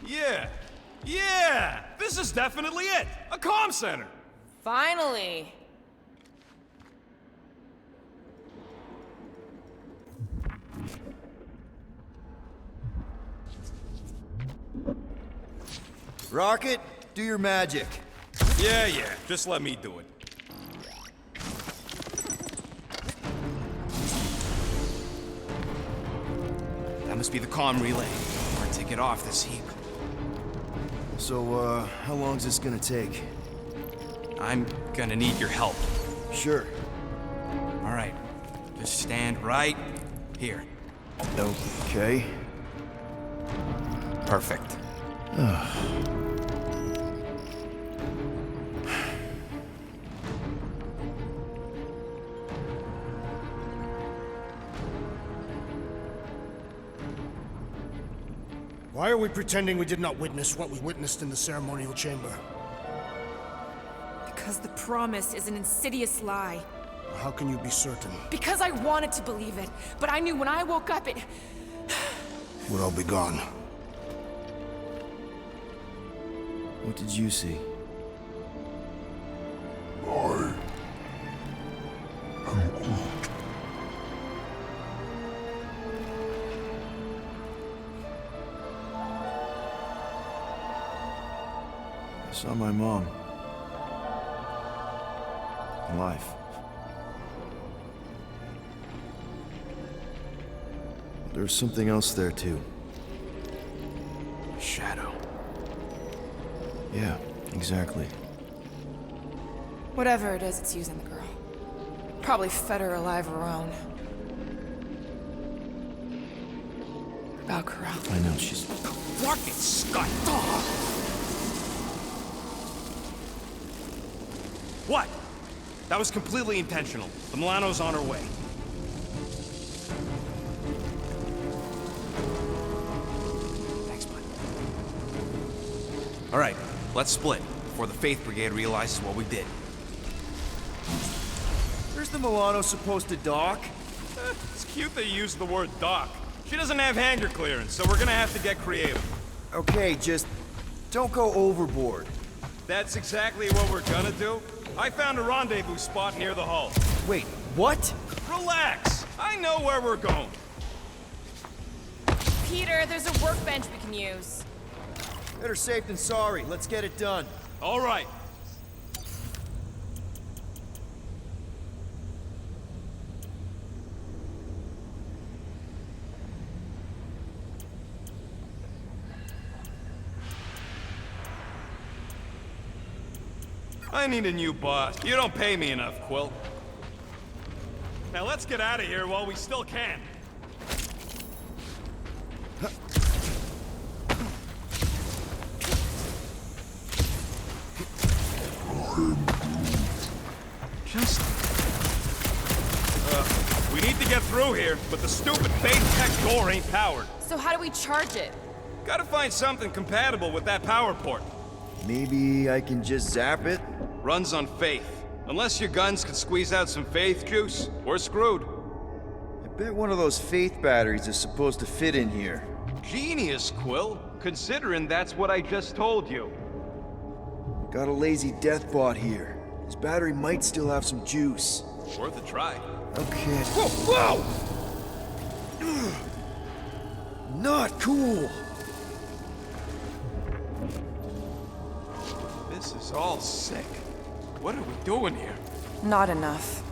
Yeah. Yeah! This is definitely it! A comm center! Finally! Rocket, do your magic. Yeah, just let me do it. That must be the comm relay. Or take it off this heap. So, how long's this gonna take? I'm gonna need your help. Sure. Alright. Just stand right here. Okay. Perfect. Why are we pretending we did not witness what we witnessed in the ceremonial chamber? Because the promise is an insidious lie. How can you be certain? Because I wanted to believe it, but I knew when I woke up it... Would all be gone. What did you see? I saw my mom. Alive. There's something else there, too. Shadow. Yeah, exactly. Whatever it is, it's using the girl. Probably fed her alive her own. About Corral. I know, she's... Fucking Scott! What? That was completely intentional. The Milano's on her way. Thanks, bud. All right, let's split before the Faith Brigade realizes what we did. Where's the Milano supposed to dock? It's cute they use the word dock. She doesn't have hangar clearance, so we're gonna have to get creative. Okay, just... don't go overboard. That's exactly what we're gonna do. I found a rendezvous spot near the hull. Wait, what? Relax! I know where we're going. Peter, there's a workbench we can use. Better safe than sorry. Let's get it done. All right. I need a new boss. You don't pay me enough, Quill. Now let's get out of here while we still can. Just... we need to get through here, but the stupid Faith Tech door ain't powered. So how do we charge it? Gotta find something compatible with that power port. Maybe I can just zap it? Runs on Faith. Unless your guns can squeeze out some Faith juice, we're screwed. I bet one of those Faith batteries is supposed to fit in here. Genius, Quill. Considering that's what I just told you. Got a lazy death bot here. His battery might still have some juice. Worth a try. Okay. Whoa! Whoa! Not cool! This is all sick. What are we doing here? Not enough.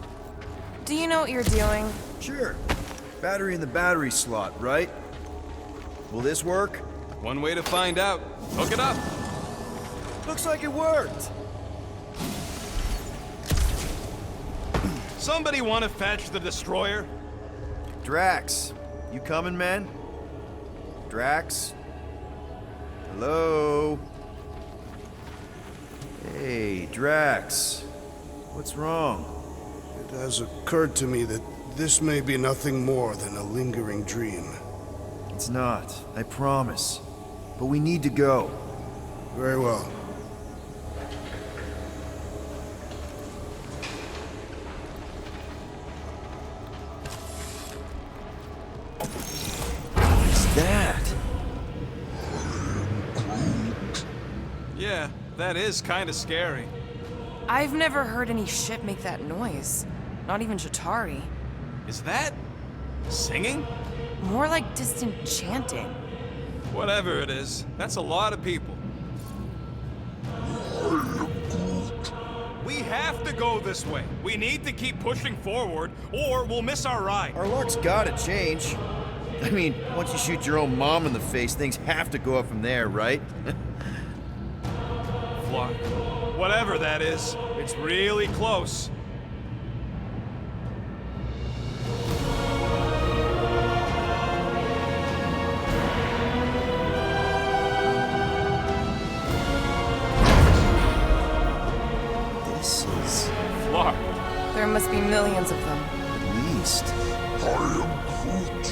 Do you know what you're doing? Sure. Battery in the battery slot, right? Will this work? One way to find out. Hook it up. Looks like it worked! Somebody want to fetch the destroyer? Drax, you coming, man? Drax? Hello? Hey, Drax. What's wrong? It has occurred to me that this may be nothing more than a lingering dream. It's not, I promise. But we need to go. Very well. What's that? Yeah, that is kind of scary. I've never heard any ship make that noise. Not even Chitauri. Is that singing? More like distant chanting. Whatever it is, that's a lot of people. We have to go this way. We need to keep pushing forward, or we'll miss our ride. Our luck's gotta change. I mean, once you shoot your own mom in the face, things have to go up from there, right? Flark. Whatever that is, it's really close. This is... Flark. There must be millions of them. at least.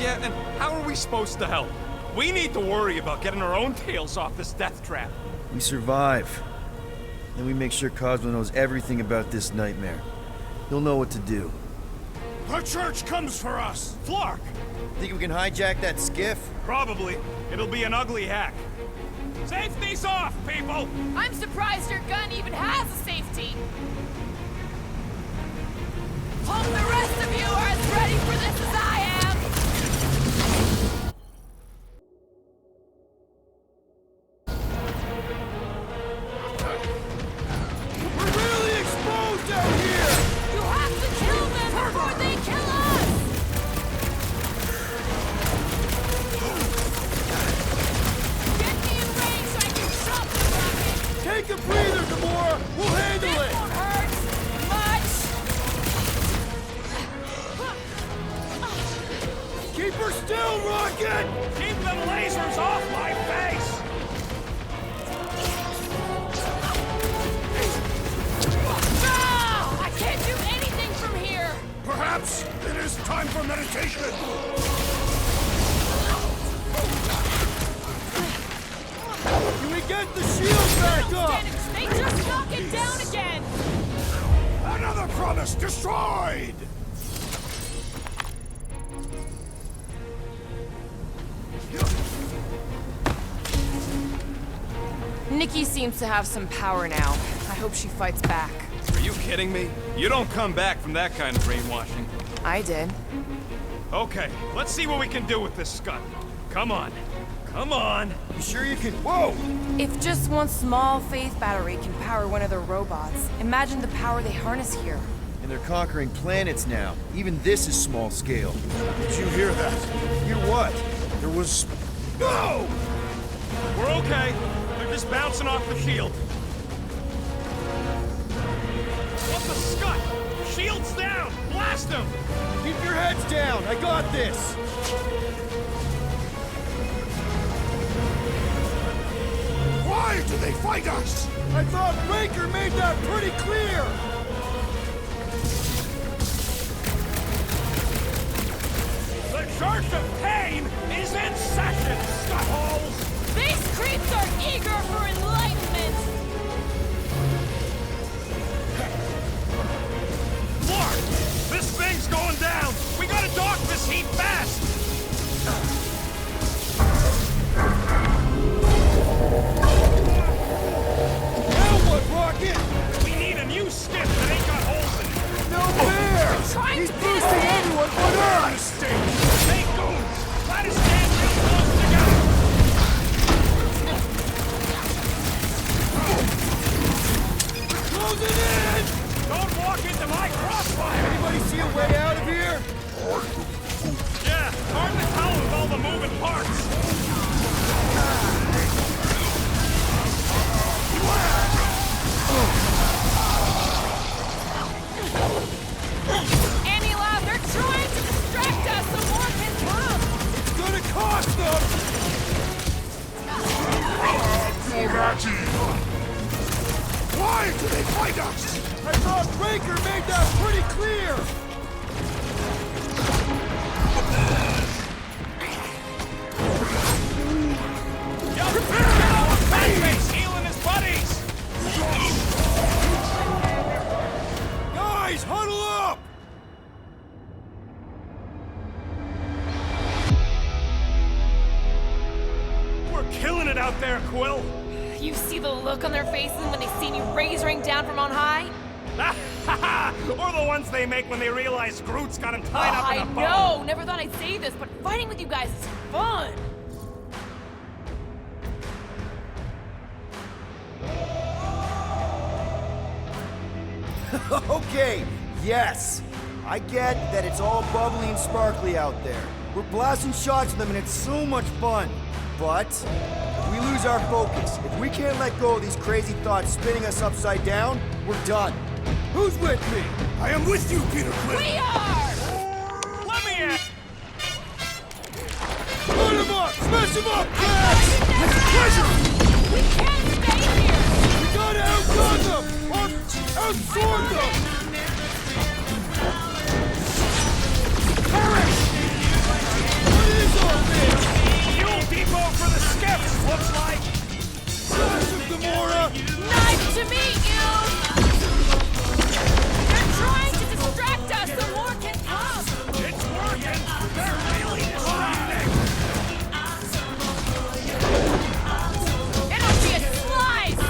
Yeah, and how are we supposed to help? We need to worry about getting our own tails off this death trap. We survive. And we make sure Cosmo knows everything about this nightmare. He'll know what to do. The church comes for us! Flark! Think we can hijack that skiff? Probably. It'll be an ugly hack. Safety's off, people! I'm surprised your gun even has a safety. Hope the rest of you are as ready for this as I am. We're really exposed out here! You have to kill them before they kill us. Get me in range so I can chop the rocket. Take a breather, Gamora! We'll handle This it! won't hurt much. Keep her still, Rocket! Keep them lasers off my face! Ah! I can't do anything from here. Perhaps it is time for meditation. Can we get the shield back up? They just knock it down again. Another promise destroyed! Nikki seems to have some power now. I hope she fights back. Are you kidding me? You don't come back from that kind of brainwashing. I did. Okay, let's see what we can do with this scud. Come on. Come on! You sure you can... Whoa! If just one small faith battery can power one of their robots, imagine the power they harness here. And they're conquering planets now. Even this is small scale. Did you hear that? Hear what? There was... No! We're okay. They're just bouncing off the shield. What the scud? Shield's down! Blast them! Keep your heads down! I got this! Why do they fight us? I thought Raker made that pretty clear! The Church of Pain is in session, scutholes! These creeps are eager for enlightenment. Mark! This thing's going down! We gotta dock this heat fast! Now what, Rocket? We need a new skiff that ain't got holes in it! No fair! Trying He's to boosting get everyone but us! Hey, goons! Try to stand real close together! Close it in! Don't walk into my crossfire! Anybody see a way out of here? Yeah, hard to tell with all the moving parts. Annie Lab, they're trying to distract us so more can come. It's gonna cost them! Why do they fight us? I thought Raker made that pretty clear! Yo, get over Fatface healing his buddies! Guys, huddle up! We're killing it out there, Quill! You see the look on their faces when they see me razering down from on high? Or the ones they make when they realize Groot's got him tied up in a bow. I know! Never thought I'd say this, but fighting with you guys is fun! Okay, yes. I get that it's all bubbly and sparkly out there. We're blasting shots at them and it's so much fun. But if we lose our focus, if we can't let go of these crazy thoughts spinning us upside down, we're done. Who's with me? I am with you, Peter Quill. We are! Let me in! Load him up! Smash him up! Yes! It's a pleasure! We can't stay here! We gotta outgun them! Or outsword them! Perish! What is all this? Fuel depot for the skiffs, looks like! Flash of Gamora! Nice to meet you! They're trying to distract us so more can come! It's working! They're really distracting! It'll be a slice!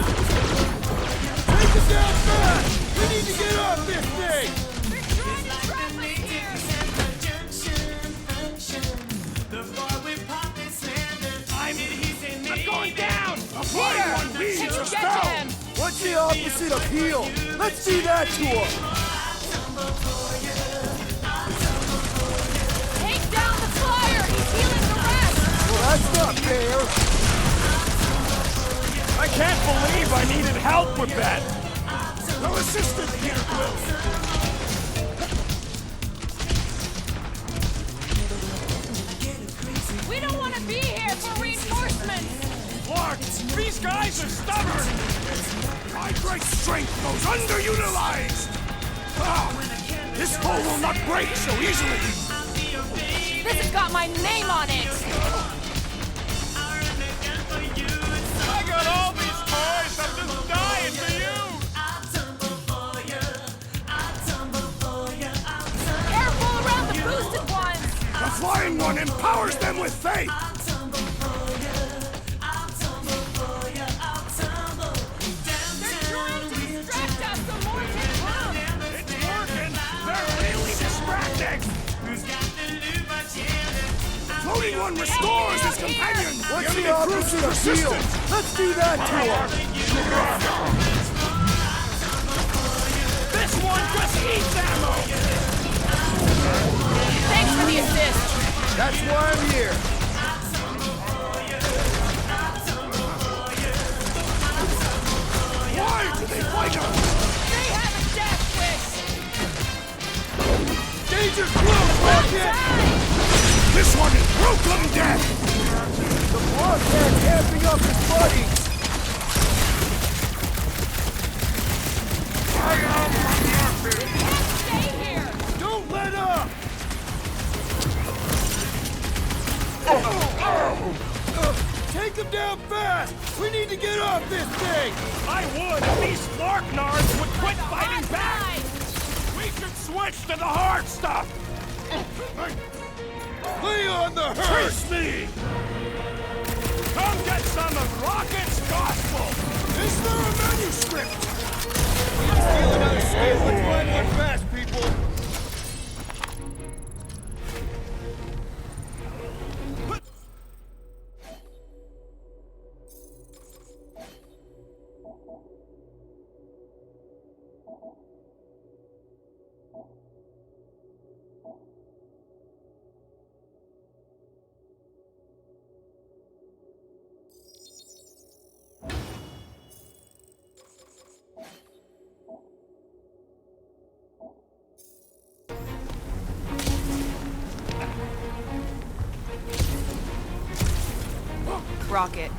Take us down fast! We need to get off this thing! They're trying to trap us here! I'm going down! Peter! Can you get to him? What's the opposite of heal? Let's see that to him! Take down the flyer! He's healing the rest! Well, that's not fair! I can't believe I needed help with that! No assistance, Peter Quill! We don't want to be here for reinforcements! Clark, these guys are stubborn! My great strength goes underutilized! Ah, this foe will not break so easily! This has got my name on it! I got all these toys, I'm just dying for you! Careful around the boosted ones! The flying one empowers them with faith! They're trying to distract us so more can come! It's working! They're really distracting! The floating one restores his companion! What's The the enemy proves opposite of heal? resistant! Let's do that to him! This one just eats ammo! Thanks for the assist! That's why I'm here! Why do they fight us? They have a death wish! Danger close, Rocket! This one is Brooklyn death! The blockhead's amping up his buddies! Stay here! Don't let up! Take him down fast! We need to get off this thing! I would if these Larknards would quit fighting back! Outside! We should switch to the hard stuff! Lay on the hurt! Face me! Come get some of Rocket's gospel! Is there a manuscript? Steal another skill. Let's find one fast, people! Rocket,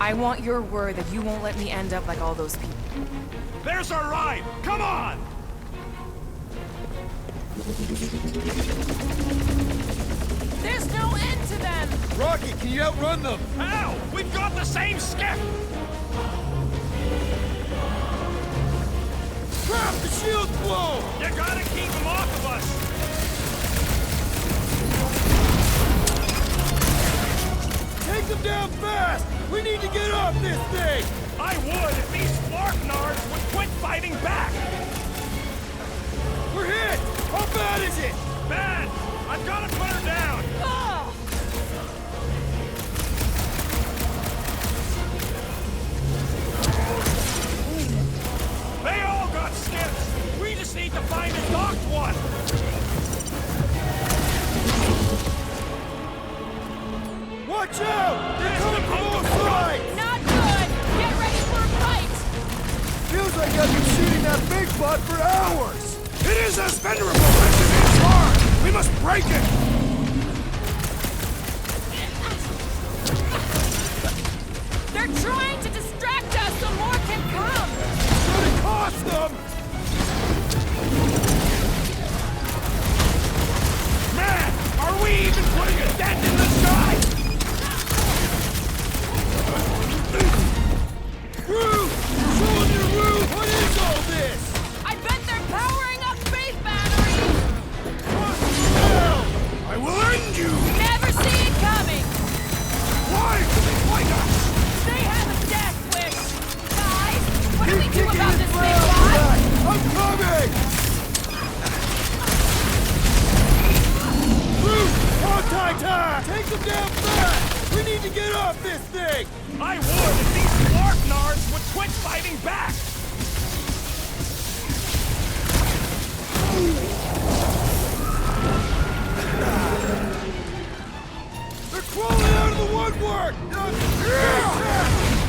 I want your word that you won't let me end up like all those people. There's our ride! Come on! There's no end to them! Rocket, can you outrun them? How? We've got the same skiff! Crap, the shield's blown! You gotta keep them off of us! Take them down fast! We need to get off this thing! I would if these Sparknards would quit fighting back! We're hit! How bad is it? Bad! I've got to put her down! Oh! They all got skips! We just need to find a docked one! Watch out! They're coming from all sides! Not good! Get ready for a fight! Feels like I've been shooting that big butt for hours! It is as venerable as it is hard! We must break it! They're trying to distract us so more can come! It's gonna cost them! Man, are we even putting a dent in the sky? Roof! Show them your roof! What is all this? I bet they're powering up faith batteries! What the hell? I will end you! Never see it coming! Why do they fight us? They have a death wish! Guys, what do we Keep do kicking about his this big ground guy? back. I'm coming! Roof! Contact time! Take them down fast! We need to get off this thing! I would if these Sparknards would quit fighting back! They're crawling out of the woodwork!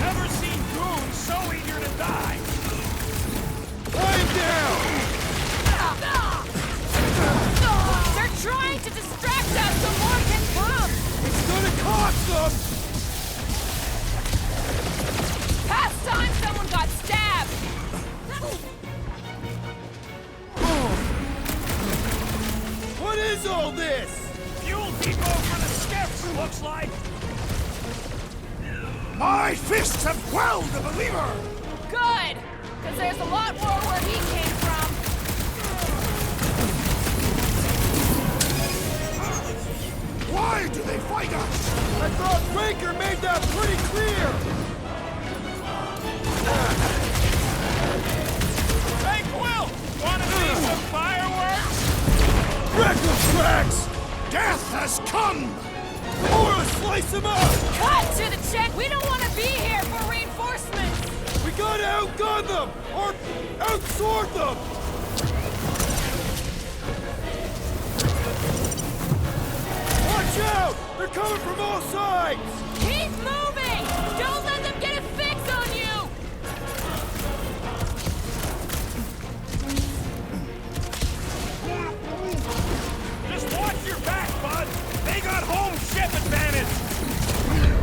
Never seen goons so eager to die! Lying down! They're trying to distract us so more can come! It's gonna cost them! Past time someone got stabbed! What is all this? Fuel depot for the skiffs, looks like! My fists have quelled the believer! Good! Because there's a lot more where he came from. Why do they fight us? I thought Breaker made that pretty clear! Hey, Quill! Wanna see some fireworks? Wreck them tracks! Death has come! Or slice them up! Cut to the check! We don't want to be here for reinforcements! We gotta outgun them! Or outsword them! Watch out! They're coming from all sides! Keep moving! Don't let them get a fix on you! Just watch your back, bud! They got home ship advantage!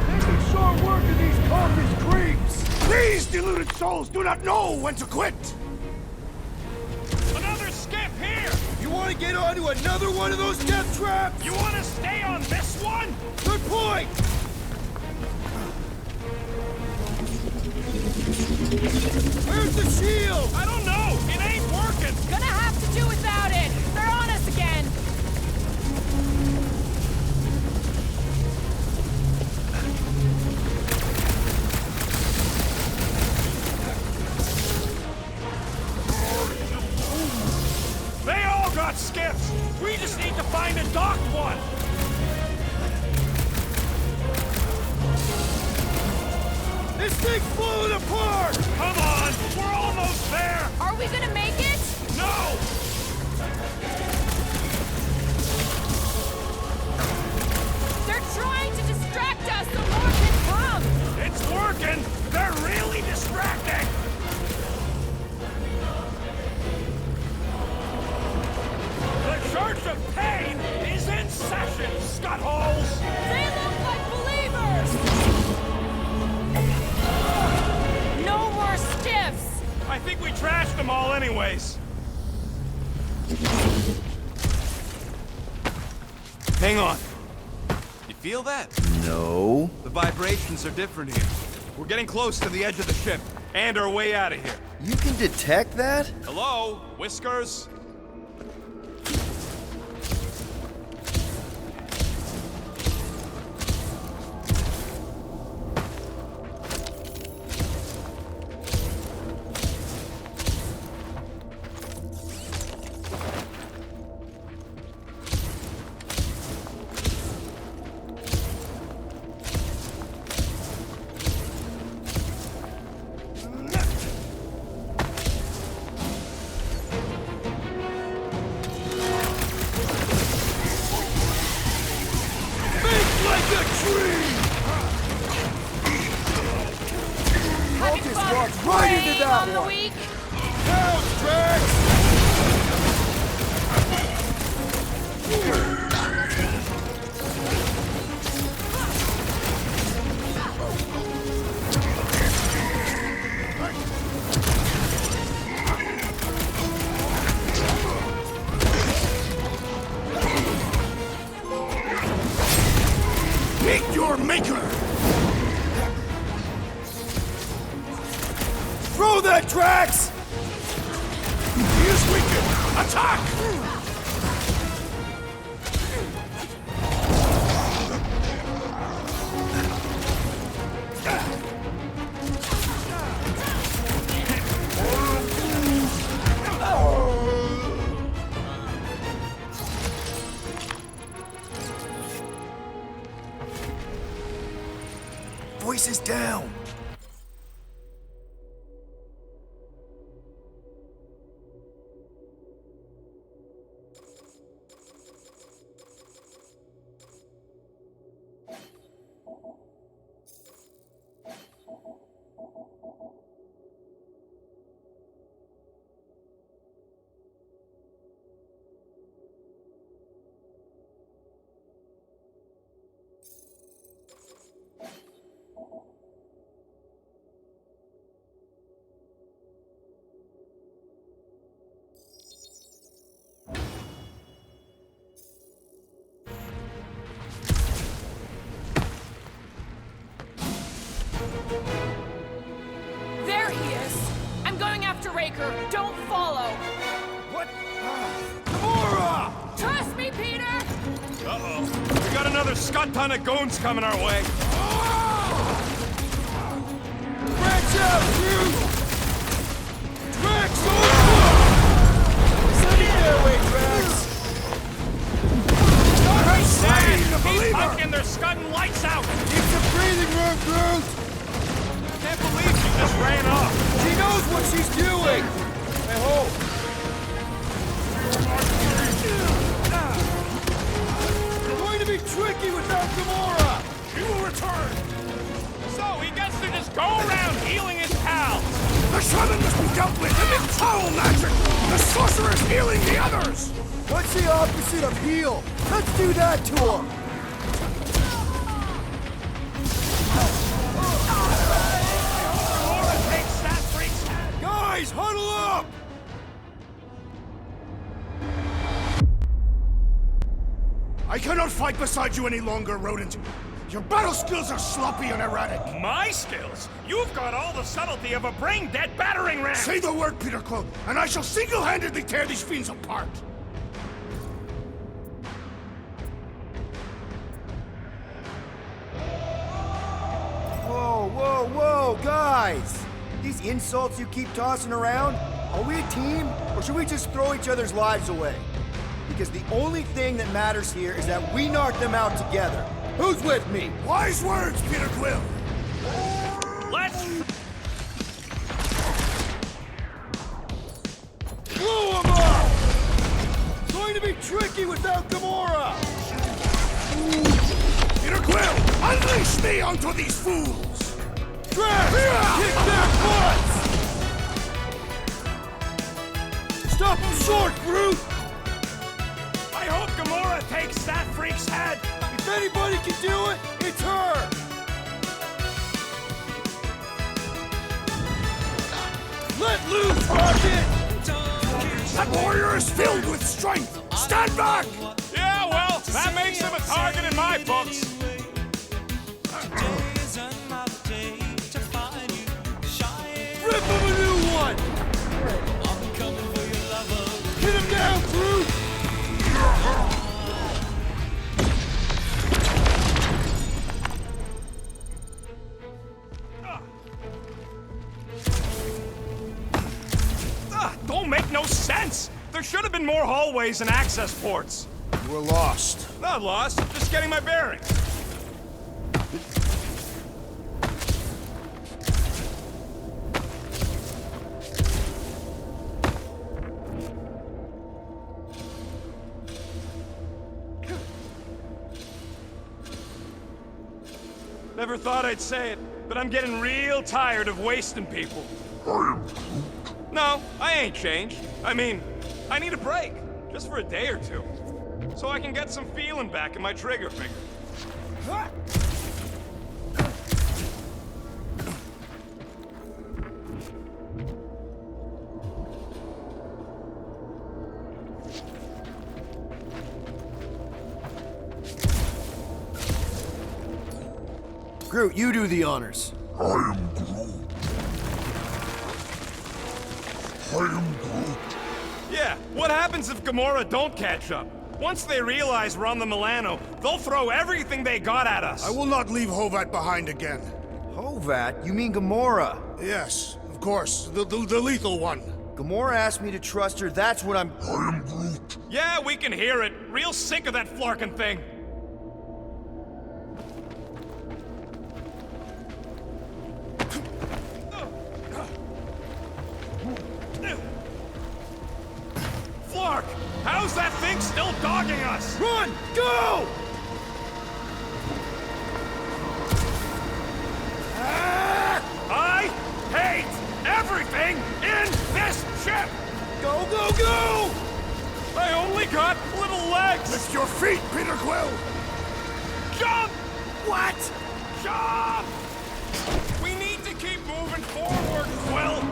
Making short work of these Caucasus creeps! These deluded souls do not know when to quit! Another skip here! You wanna get onto another one of those death traps? You wanna stay on this one? Good point! Where's the shield? I don't know! It ain't working! Gonna have to do without it! They're on us again! They all got skips! We just need to find a docked one! This thing's falling apart! Come on! We're almost there! Are we gonna make it? No! They're trying to distract us so more can come! It's working! They're really distracting! The Church of Pain is in session, scutholes! They look like believers! No more skiffs! I think we trashed them all anyways. Hang on. You feel that? No. The vibrations are different here. We're getting close to the edge of the ship, and our way out of here. You can detect that? Hello, Whiskers? Walked right into Preying that on the one! weak. Pounce, Drax! Meet your maker! Throw that, Drax! He is weakened! Attack! Voices down! There he is. I'm going after Raker. Don't follow. What? Gamora! Trust me, Peter. Uh-oh. We got another scut ton of goons coming our way. Drax out, Groot! Drax, over! Steady there, wait, Drax! He's pumpkin, they're scudding lights out! Keep the breathing room, Groot! Can't believe she just ran off! She knows what she's doing! I hope. It's going to be tricky without Gamora! She will return! So he gets to just go around healing his pals! The shaman must be dealt with amid foul magic! The sorcerer's healing the others! What's the opposite of heal? Let's do that to him! Laura takes that freak's head! Guys, huddle up! I cannot fight beside you any longer, rodent! Your battle skills are sloppy and erratic! My skills? You've got all the subtlety of a brain-dead battering ram! Say the word, Peter Quill, and I shall single-handedly tear these fiends apart! Whoa, whoa, whoa, guys! These insults you keep tossing around, are we a team, or should we just throw each other's lives away? Because the only thing that matters here is that we knock them out together. Who's with me? Wise words, Peter Quill! Let's... Blow them up! It's going to be tricky without Gamora! Peter Quill, unleash me onto these fools! Drax! Kick their butts! Stop them short, Groot! I hope Gamora takes that freak's head! If anybody can do it, it's her! Let loose, Rocket! That warrior is filled with strength! Stand back! Yeah, well, that makes him a target in my books! Rip him a new one! Get him down, Groot! Don't make no sense! There should have been more hallways and access ports. You were lost. Not lost, just getting my bearings. Never thought I'd say it, but I'm getting real tired of wasting people. No, I ain't changed. I mean, I need a break, just for a day or two, so I can get some feeling back in my trigger finger. Groot, you do the honors. I am Groot. Yeah, what happens if Gamora don't catch up? Once they realize we're on the Milano, they'll throw everything they got at us. I will not leave Hovat behind again. Hovat? You mean Gamora? Yes, of course. The lethal one. Gamora asked me to trust her, that's what I'm... I am Groot. Yeah, we can hear it. Real sick of that flarkin' thing. Flark! How's that thing still dogging us? Run! Go! I hate everything in this ship! Go, go, go! I only got little legs! Lift your feet, Peter Quill! Jump! What? Jump! We need to keep moving forward, Quill!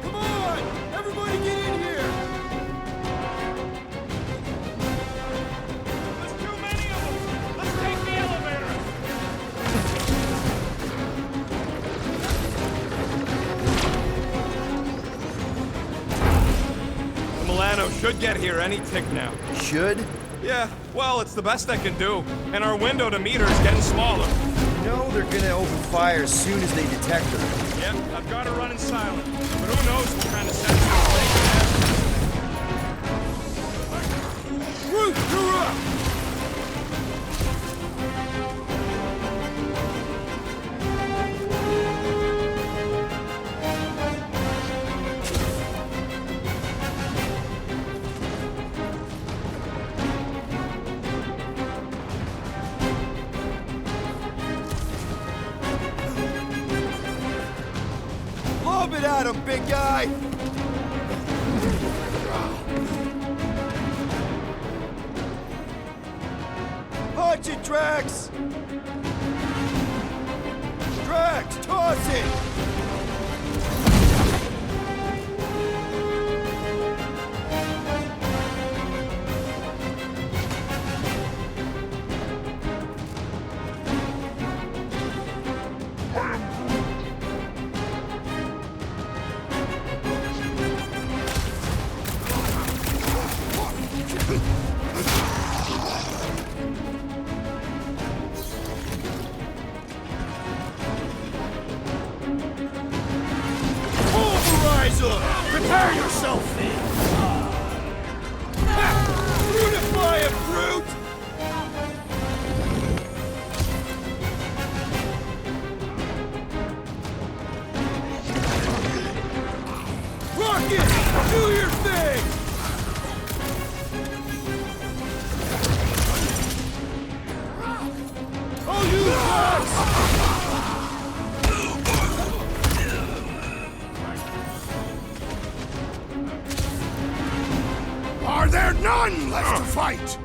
Come on! Everybody get in here! There's too many of them! Let's take the elevator! The Milano should get here any tick now. Should? Yeah, well, it's the best I can do. And our window to meet her is getting smaller. You know they're gonna open fire as soon as they detect her. Yep, I've got her running silent. But who knows what kind of sensors they can have. Groot, you're up! Lob it at him, big guy! Punch it, Drax! Drax, toss it! Pulverizer! Prepare yourself, then! Unify it, Groot! Rocket! Do your thing! I'll use Drax! Are there none left to fight?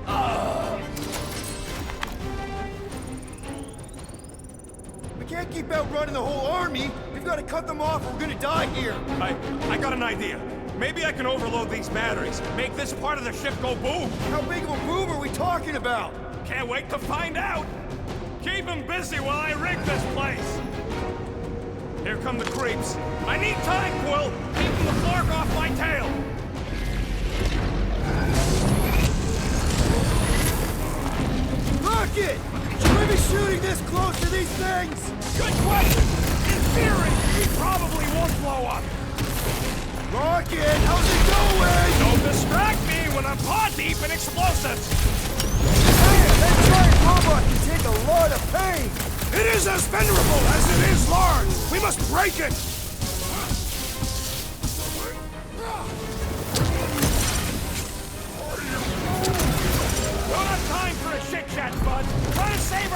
We can't keep outrunning the whole army. We've got to cut them off or we're gonna die here. I got an idea. Maybe I can overload these batteries. Make this part of the ship go boom. How big of a boom are we talking about? Can't wait to find out. Keep him busy while I rig this place. Here come the creeps. I need time, Quill. Keeping the Flark off my tail. Rocket! Should we be shooting this close to these things? Good question. In theory, he probably won't blow up. Rocket, how's it going? Don't distract me when I'm paw deep in explosives. Man, that giant robot can take a lot of pain. It is as venerable as it is large! We must break it!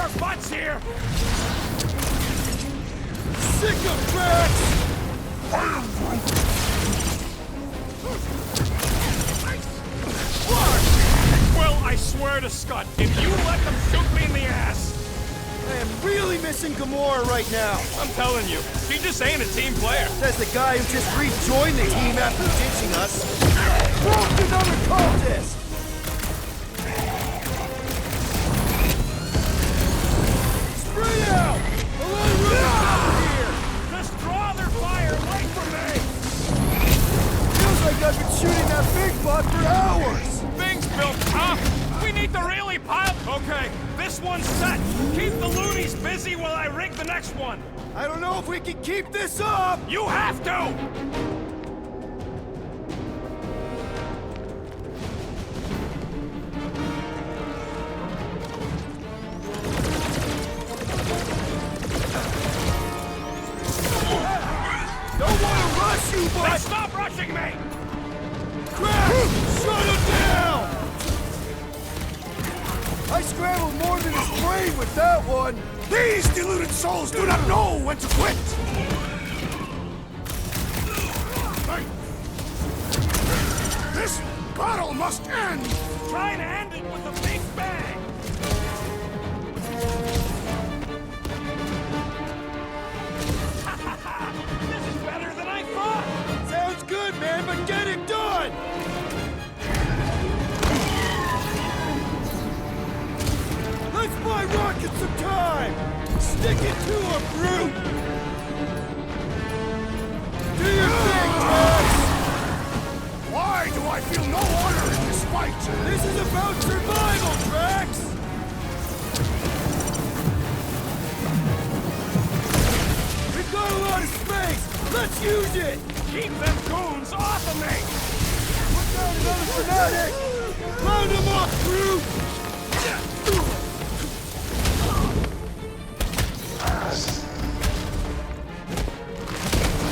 our butts here! Sick of Drax! Well, I swear to Scott, if you let them shoot me in the ass, I am really missing Gamora right now. I'm telling you, she just ain't a team player. Says the guy who just rejoined the team after ditching us. Broke another cultist! Spray out! A lot of room here! Just draw their fire away from me! Feels like I've been shooting that big butt for hours! Things built up. We need to really pile. Okay, this one's set. Keep the loonies busy while I rig the next one. I don't know if we can keep this up! You have to! Don't want to rush you, Then but... stop rushing me! Crash! Shut him down! I scrambled more than his brain with that one! These deluded souls do not know when to quit! This battle must end! Try to end it with a big bang! This is better than I thought! Sounds good, man, but get it done! Let's buy Rocket some time! Stick it to him, brute! Do your thing, Drax! Why do I feel no honor in this fight? This is about survival, Drax! We've got a lot of space! Let's use it! Keep them goons off of me! Look out, another fanatic! Round him up, brute!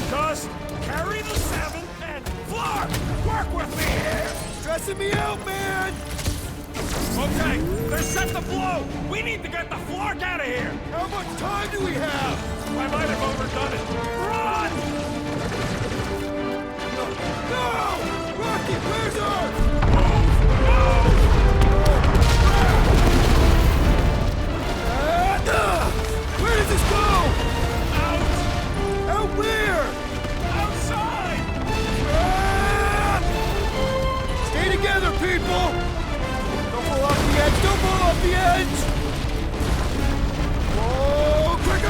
Just carry the 7 and Floor! Work with me here! Stressing me out, man! Okay, they're set to blow! We need to get the Flark out of here! How much time do we have? I might have overdone it. Run! No! Rocket, where's our... Where does this go? Out! Out where? Outside! Stay together, people! Don't fall off the edge! Don't fall off the edge! Whoa! Quick!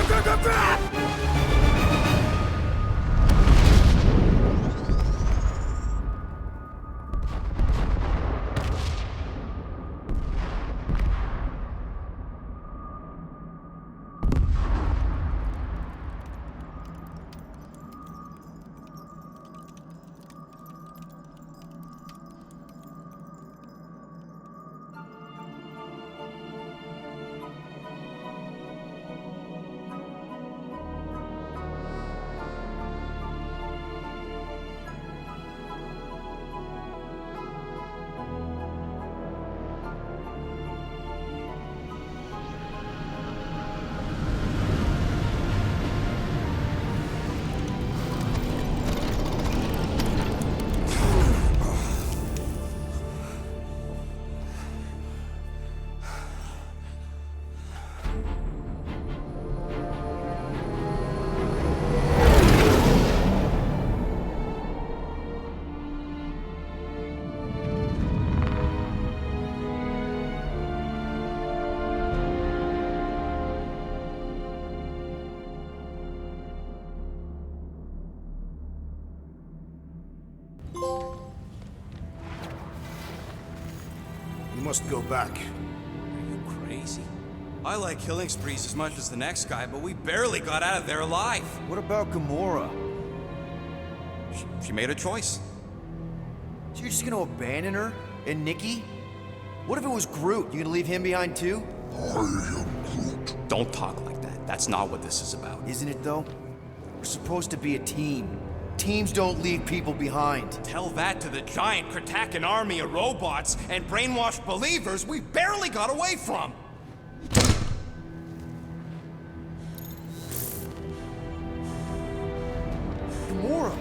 We must go back. Are you crazy? I like killing sprees as much as the next guy, but we barely got out of there alive. What about Gamora? She made a choice. So you're just gonna abandon her? And Nikki? What if it was Groot? You gonna leave him behind too? Don't talk like that. That's not what this is about. Isn't it though? We're supposed to be a team. Teams don't leave people behind. Tell that to the giant Kratakan army of robots and brainwashed believers we barely got away from. Gamora!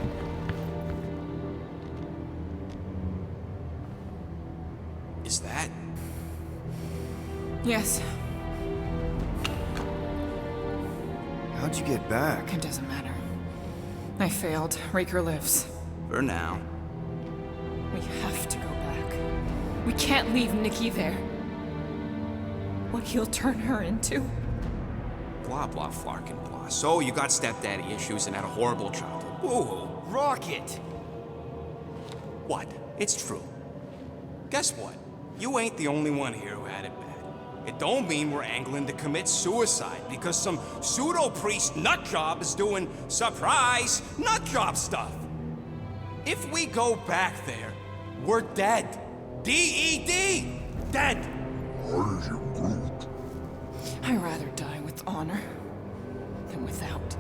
Is that? Yes, How'd you get back? it doesn't matter. I failed. Raker lives. For now. We have to go back. We can't leave Nikki there. What he'll turn her into. Blah, blah, flarkin' blah. So you got stepdaddy issues and had a horrible childhood. Woo! Rocket! What? It's true. Guess what? You ain't the only one here who had it bad. It don't mean we're angling to commit suicide because some pseudo-priest nutjob is doing surprise nutjob stuff. If we go back there, we're dead. D-E-D! Dead! I'd rather die with honor than without.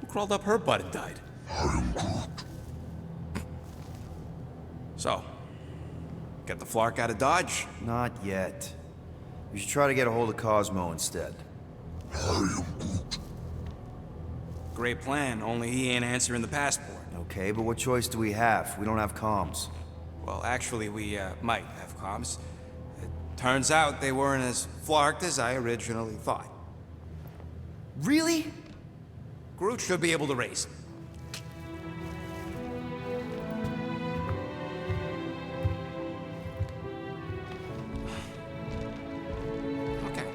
Who crawled up her butt and died? So, get the Flark out of Dodge? Not yet. We should try to get a hold of Cosmo instead. Great plan, only he ain't answering the passport. Okay, but what choice do we have? We don't have comms. Well, actually, we might have comms. It turns out they weren't as flarked as I originally thought. Really? Groot should be able to raise him. Okay.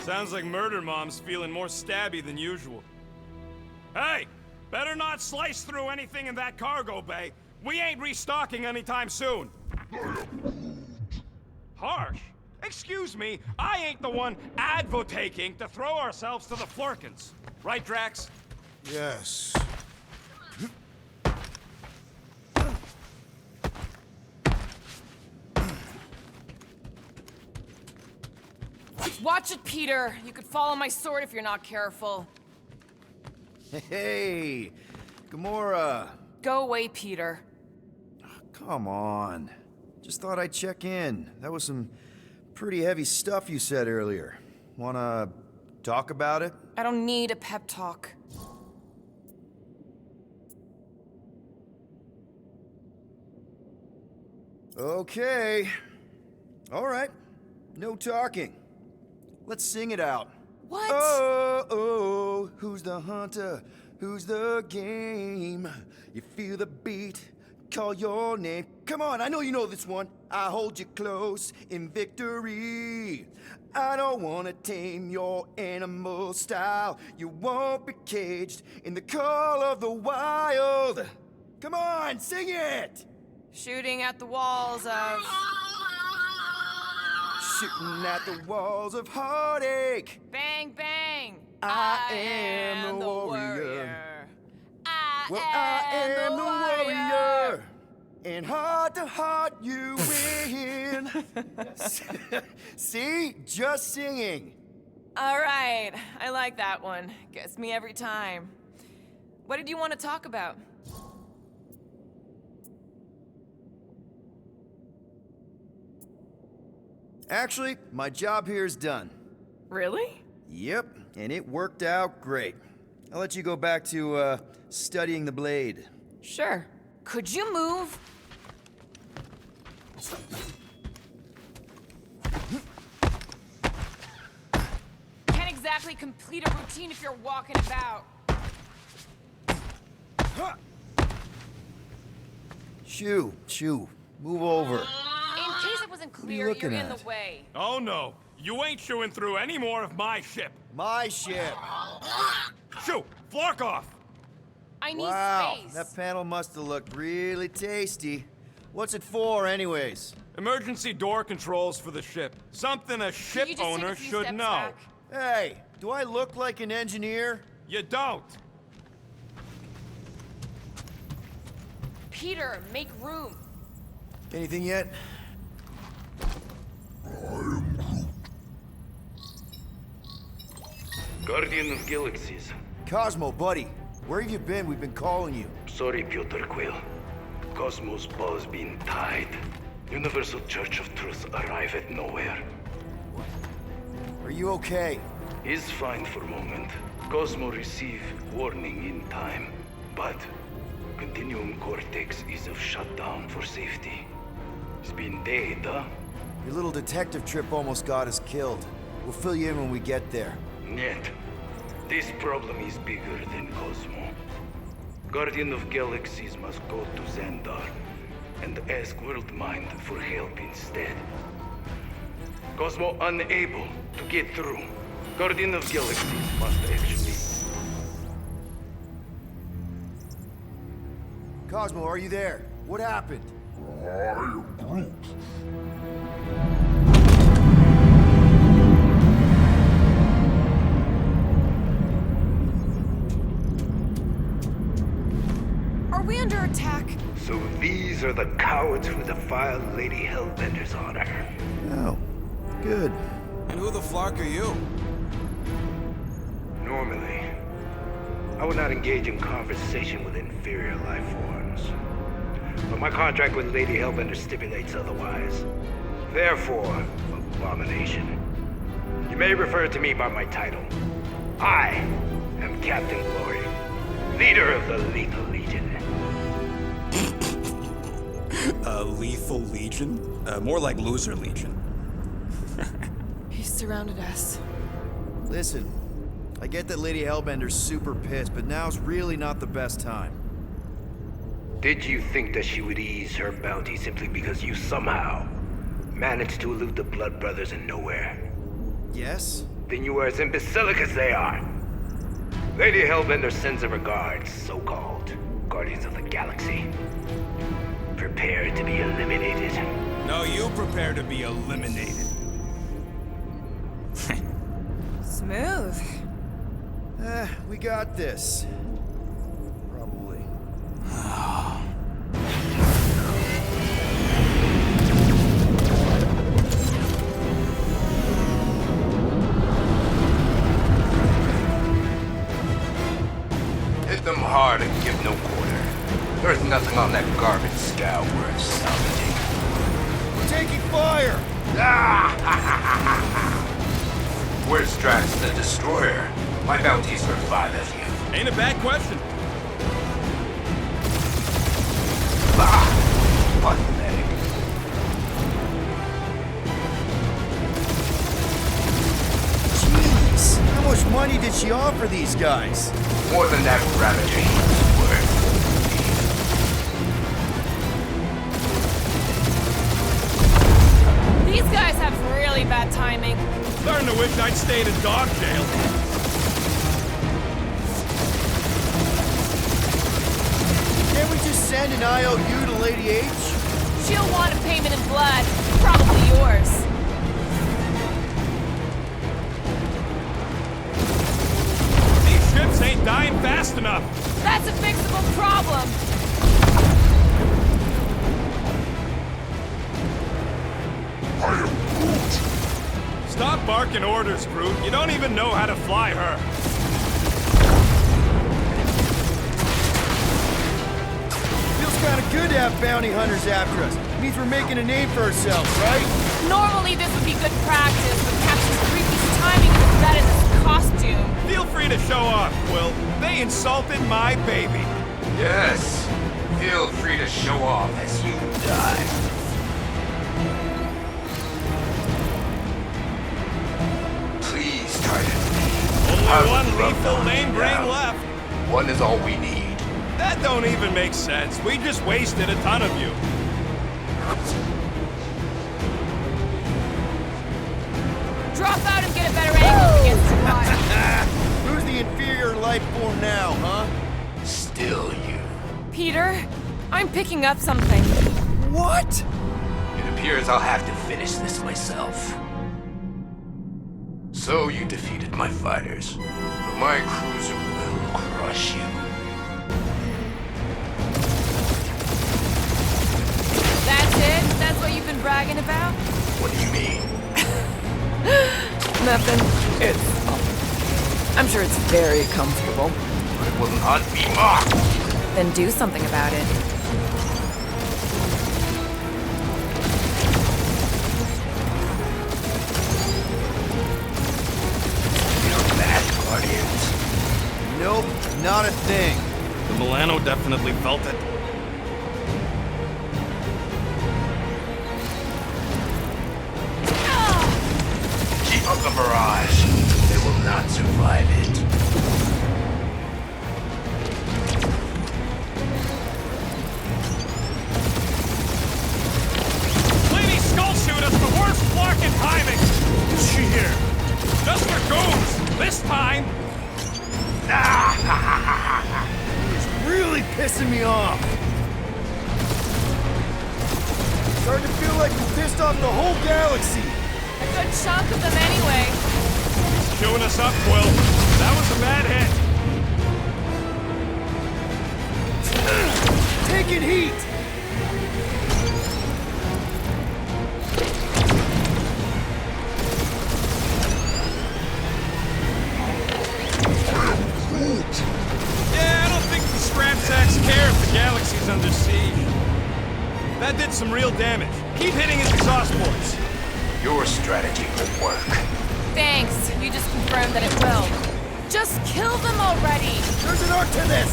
Sounds like Murder Mom's feeling more stabby than usual. Hey! Better not slice through anything in that cargo bay. We ain't restocking anytime soon. Harsh? Excuse me, I ain't the one advocating to throw ourselves to the Flurkins. Right, Drax? Yes. Watch it, Peter. You could fall on my sword if you're not careful. Hey, Gamora. Go away, Peter. Come on. Just thought I'd check in. That was some pretty heavy stuff you said earlier. Wanna talk about it? I don't need a pep talk. Okay. All right. No talking. Let's sing it out. What? Oh, oh, who's the hunter? Who's the game? You feel the beat, call your name. Come on, I know you know this one. I hold you close in victory. I don't wanna tame your animal style. You won't be caged in the call of the wild. Come on, sing it! Shooting at the walls of... Shooting at the walls of heartache. Bang, bang! I am the warrior. I am the warrior. And heart to heart, you win. See? Just singing. All right, I like that one. Gets me every time. What did you want to talk about? Actually, my job here is done. Really? Yep, and it worked out great. I'll let you go back to, studying the blade. Sure. Could you move? Can't exactly complete a routine if you're walking about. Shoo, move over. In case it wasn't clear, looking you're in at? the way. Oh no, you ain't chewing through any more of my ship. My ship. Shoo! Flark off! I need Wow, space. that panel must have looked really tasty. What's it for, anyways? Emergency door controls for the ship. Something a Could ship you just take owner a few should steps know. back? Hey, do I look like an engineer? You don't. Peter, make room. Anything yet? Guardian of Galaxies. Cosmo, buddy, where have you been? We've been calling you. Sorry, Piotr Quill. Cosmo's ball's been tied. Universal Church of Truth arrive at nowhere. Are you okay? He's fine for a moment. Cosmo receive warning in time, but Continuum Cortex is of shutdown for safety. It's been dead, huh? Your little detective trip almost got us killed. We'll fill you in when we get there. Yet, this problem is bigger than Cosmo. Guardian of Galaxies must go to Xandar and ask Worldmind for help instead. Cosmo unable to get through. Guardian of Galaxies must actually... Cosmo, are you there? What happened? Are we under attack? So these are the cowards who defiled Lady Hellbender's honor. Oh, good. And who the flark are you? Normally, I would not engage in conversation with inferior life forms. But my contract with Lady Hellbender stipulates otherwise. Therefore, Abomination, you may refer to me by my title. I am Captain Glory, leader of the Lethal Legion. Lethal Legion? More like Loser Legion. He surrounded us. Listen, I get that Lady Hellbender's super pissed, but now's really not the best time. Did you think that she would ease her bounty simply because you somehow managed to elude the Blood Brothers in nowhere? Yes? Then you are as imbecilic as they are. Lady Hellbender sends her regards, so-called Guardians of the Galaxy. Prepare to be eliminated. No, you prepare to be eliminated. Smooth. We got this. Probably. Hit them hard and give no quarter. There's nothing on that garbage scow worth salvaging. We're taking fire! Where's Drax the Destroyer? My bounty's for 5 of you. Ain't a bad question. Pathetic. Jeez, how much money did she offer these guys? More than that Ravager was worth. These guys have really bad timing. Starting to wish I'd stayed in dog jail. Can't we just send an IOU to Lady H? She'll want a payment in blood. Probably yours. These ships ain't dying fast enough. That's a fixable problem. Stop barking orders, Groot. You don't even know how to fly her. Feels kind of good to have bounty hunters after us. Means we're making a name for ourselves, right? Normally this would be good practice, but Captain Creepy's timing was bad in this costume. Feel free to show off, Quill. They insulted my baby. Yes. Feel free to show off as you die. Please try to leave. Only one lethal name brain left. One is all we need. That don't even make sense. We just wasted a ton of you. Drop out and get a better angle against the wire. Who's the inferior life form now, huh? Still you. Peter, I'm picking up something. What? It appears I'll have to finish this myself. So you defeated my fighters, but my cruiser will crush you. That's it? That's what you've been bragging about? What do you mean? Nothing. I'm sure it's very comfortable. But it will not be mocked. Then do something about it. not a thing. The Milano definitely felt it. Keep up the barrage. They will not survive it. Lady Skull shoot us the worst flarkin' timing! Is she here? Just for goons! This time! It's really pissing me off. Starting to feel like we pissed off the whole galaxy. A good chunk of them anyway. Chewing us up, Quill. That was a bad hit. Taking heat. Yeah, I don't think the scrap sacks care if the galaxy's under siege. That did some real damage. Keep hitting his exhaust ports. Your strategy will work. Thanks. You just confirmed that it will. Just kill them already. There's an arc to this.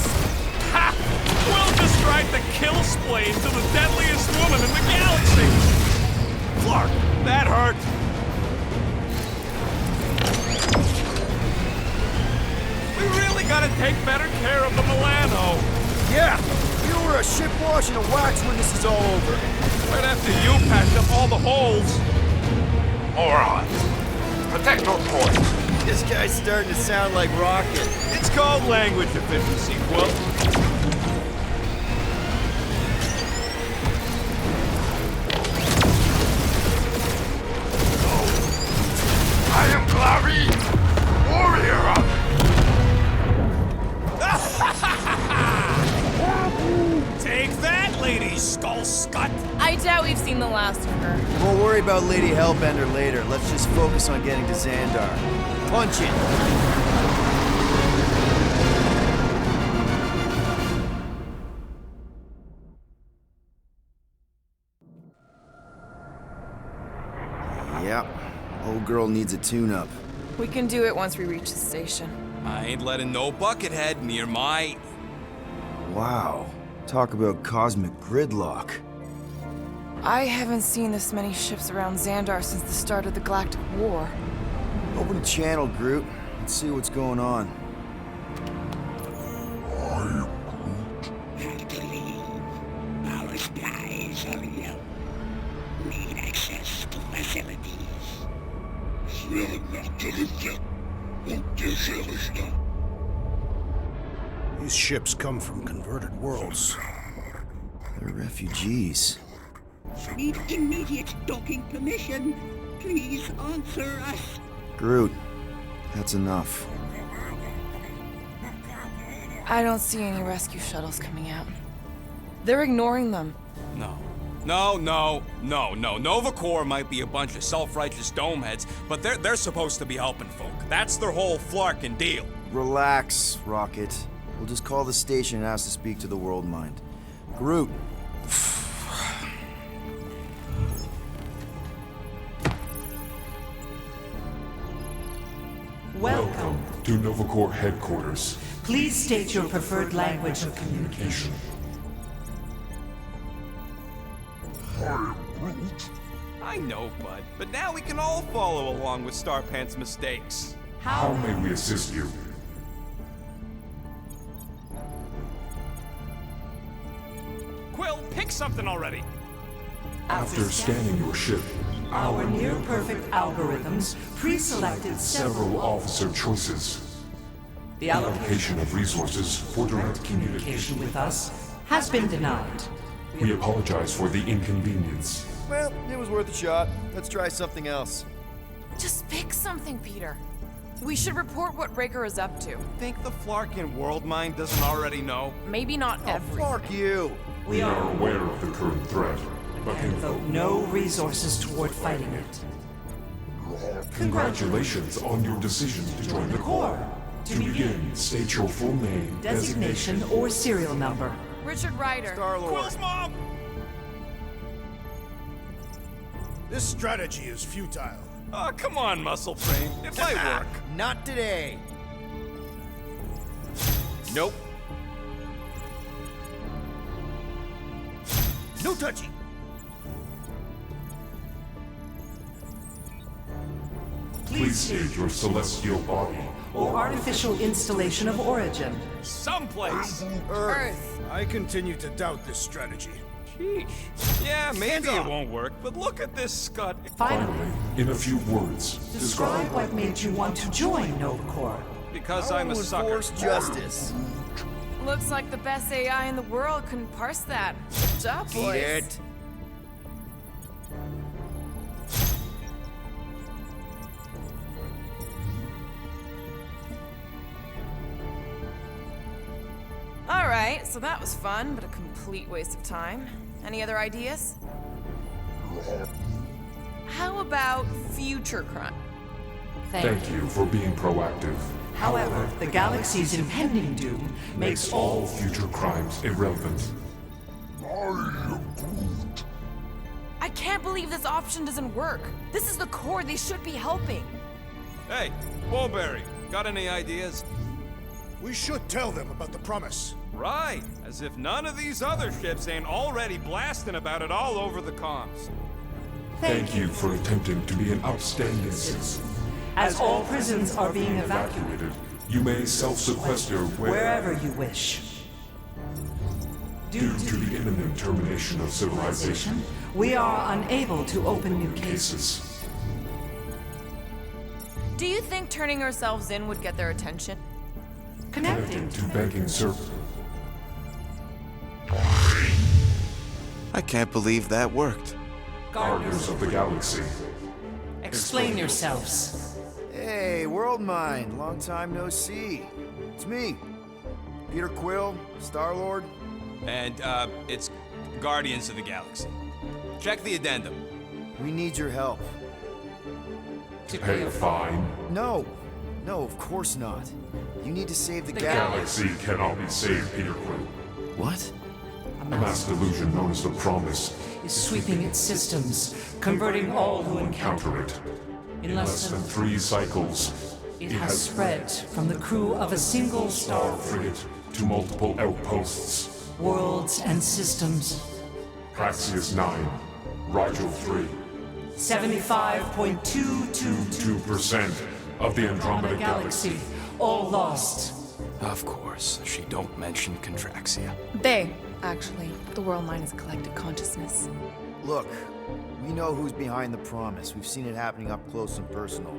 Ha! Quill just tried to kill Splane to the deadliest woman in the galaxy. Clark, that hurt. We really gotta take better care of the Milano. Yeah. You know we're a ship wash and a wax when this is all over. Right after you patched up all the holes. Morons. Protect our ports. This guy's starting to sound like Rocket. It's called language efficiency, Quill. I am Clary, warrior of... Take that, Lady Skull Scut! I doubt we've seen the last of her. We'll worry about Lady Hellbender later. Let's just focus on getting to Xandar. Punch it! Yep. Old girl needs a tune-up. We can do it once we reach the station. I ain't letting no buckethead near my... Wow. Talk about cosmic gridlock. I haven't seen this many ships around Xandar since the start of the Galactic War. Open a channel, Groot. Let's see what's going on. Have to leave. Our supplies are low. Need access to facilities. These ships come from converted worlds. They're refugees. Need immediate docking permission. Please answer us. Groot, that's enough. I don't see any rescue shuttles coming out. They're ignoring them. No. Nova Corps might be a bunch of self-righteous domeheads, but they're supposed to be helping folk. That's their whole flarkin' deal. Relax, Rocket. We'll just call the station and ask to speak to the World Mind. Groot. Welcome to Nova Corps headquarters. Please state your preferred language of communication. I know, bud, but now we can all follow along with Starpant's mistakes. How may we assist you? Quill, pick something already. After scanning your ship, our near-perfect algorithms pre-selected several officer choices. The allocation of resources for direct communication with us has been denied. We apologize for the inconvenience. Well, it was worth a shot. Let's try something else. Just pick something, Peter. We should report what Raker is up to. Think the Flarkin World Mind doesn't already know? Maybe not every. Fuck you. We are aware of the current threat, but can devote no resources toward fighting it. Congratulations on your decision to join the Corps. To begin, state your full name, designation, or serial number. Richard Ryder. Star-Lord. Quill's mom! This strategy is futile. Oh, come on, Muscle Train. It might work. Not today. Nope. No touchy! Please state your celestial body. Or artificial installation of origin. Someplace! Earth. I continue to doubt this strategy. Sheesh. Yeah, maybe it won't work, but look at this scut. Finally, In a few words, describe what made you want to join Nova Corps. Because I I'm a will sucker. enforce justice. Looks like the best AI in the world couldn't parse that. Good job, Eat boys. it. Alright, so that was fun, but a complete waste of time. Any other ideas? How about future crime? thank you for being proactive. However, the galaxy's impending doom makes all All future crimes irrelevant. I can't believe this option doesn't work. This is the core they should be helping. Hey, Woolberry, got any ideas? We should tell them about the promise. Right, as if none of these other ships ain't already blasting about it all over the comms. Thank you for attempting to be an outstanding citizen. As all prisons are being evacuated Evacuated, you may self-sequester wherever you wish. Due to the imminent termination of civilization We are unable to open new cases. cases. Do you think turning ourselves in would get their attention? Connecting. To banking service. I can't believe that worked. Guardians of the Galaxy. Explain yourselves. Hey, World Mind, long time no see. It's me, Peter Quill, Star-Lord. And, it's Guardians of the Galaxy. Check the addendum. We need your help. Pay a fine. No, of course not. You need to save the The galaxy. galaxy cannot be saved, Peter Quill. What? A mass delusion known as the Promise Is sweeping its systems, converting all who encounter counter it. In In less than 3 cycles, it has spread from the crew of a single star frigate to multiple outposts. worlds and systems. Praxius 9, Rigel 3, 75.222% 2% of the Andromeda Galaxy. galaxy, all lost. Of course, she don't mention Contraxia. They, actually. The world mind is a collective consciousness. Look, we know who's behind the promise. We've seen it happening up close and personal.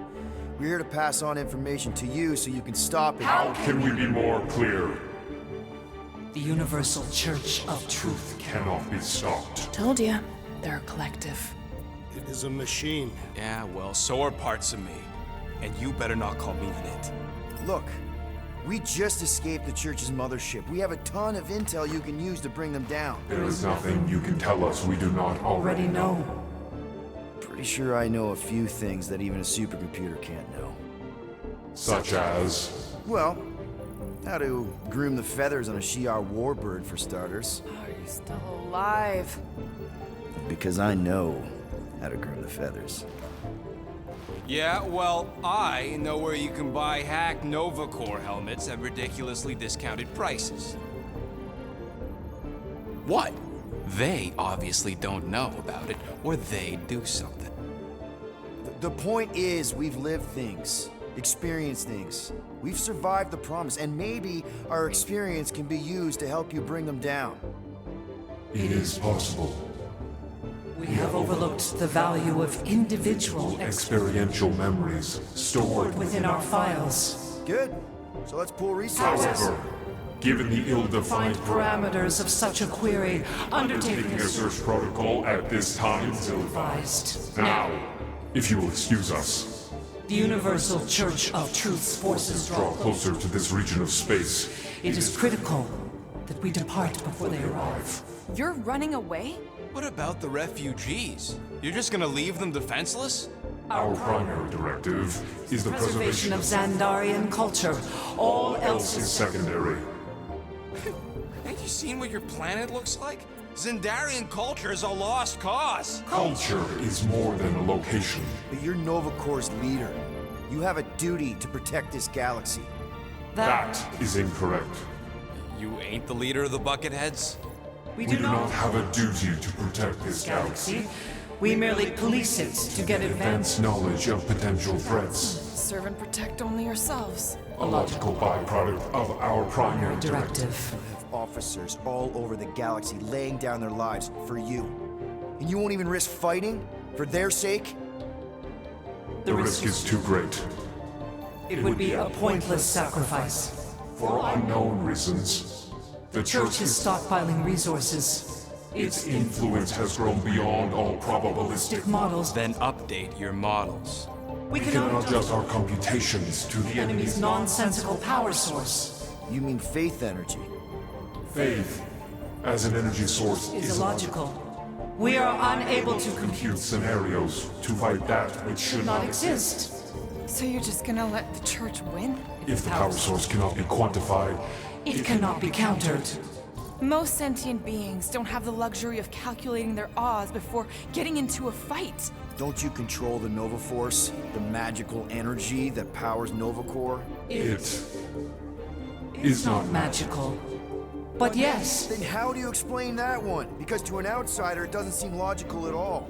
We're here to pass on information to you so you can stop it. How can we be more clear? The Universal Church of Truth. Cannot be stopped. Told ya. They're a collective. It is a machine. Yeah, well, so are parts of me. And you better not call me an it. Look, we just escaped the Church's mothership. We have a ton of intel you can use to bring them down. There is nothing you can tell us we do not Already know. Pretty sure I know a few things that even a supercomputer can't know. Such as... Well, how to groom the feathers on a Shi'ar warbird, for starters. Are you still alive? Because I know how to groom the feathers. Yeah, well, I know where you can buy hacked Nova Corps helmets at ridiculously discounted prices. What? They obviously don't know about it, or they'd do something. The point is, we've lived things, experienced things. We've survived the promise, and maybe our experience can be used to help you bring them down. It is possible. We have overlooked the value of individual Experiential memories stored within our files. Good. So let's pool resources. However, given the ill-defined Parameters of such a query, undertaking undertaking a search protocol at this time is ill-advised. Now, if you will excuse us, The Universal Church of Truth's forces draw closer to this region of space. It is critical that we depart before they arrive. You're running away? What about the refugees? You're just gonna leave them defenseless? Our primary directive is the Preservation of Xandarian culture. All else is is secondary. Ain't you seen what your planet looks like? Xandarian culture is a lost cause. Culture is more than a location. But you're Nova Corps' leader. You have a duty to protect this galaxy. That is incorrect. You ain't the leader of the Bucketheads? We do not have a duty to protect this galaxy. We merely police it to get Advanced knowledge of potential threats. Serve and protect only yourselves. A logical byproduct of our primary directive. We have officers all over the galaxy laying down their lives for you. And you won't even risk fighting? For their sake? The risk is too great. It would be a pointless sacrifice. For unknown reasons, the Church is stockpiling resources. Its influence has grown beyond all probabilistic models. Then update your models. We can adjust our computations to the enemy's nonsensical power source. You mean faith energy? Faith, as an energy source, is illogical. We are unable to compute scenarios to fight that which should not exist. So you're just gonna let the church win? If the power source cannot be quantified, it cannot be countered. Most sentient beings don't have the luxury of calculating their odds before getting into a fight. Don't you control the Nova Force? The magical energy that powers Nova Corps? It is not magical. But yes. Then how do you explain that one? Because to an outsider, it doesn't seem logical at all.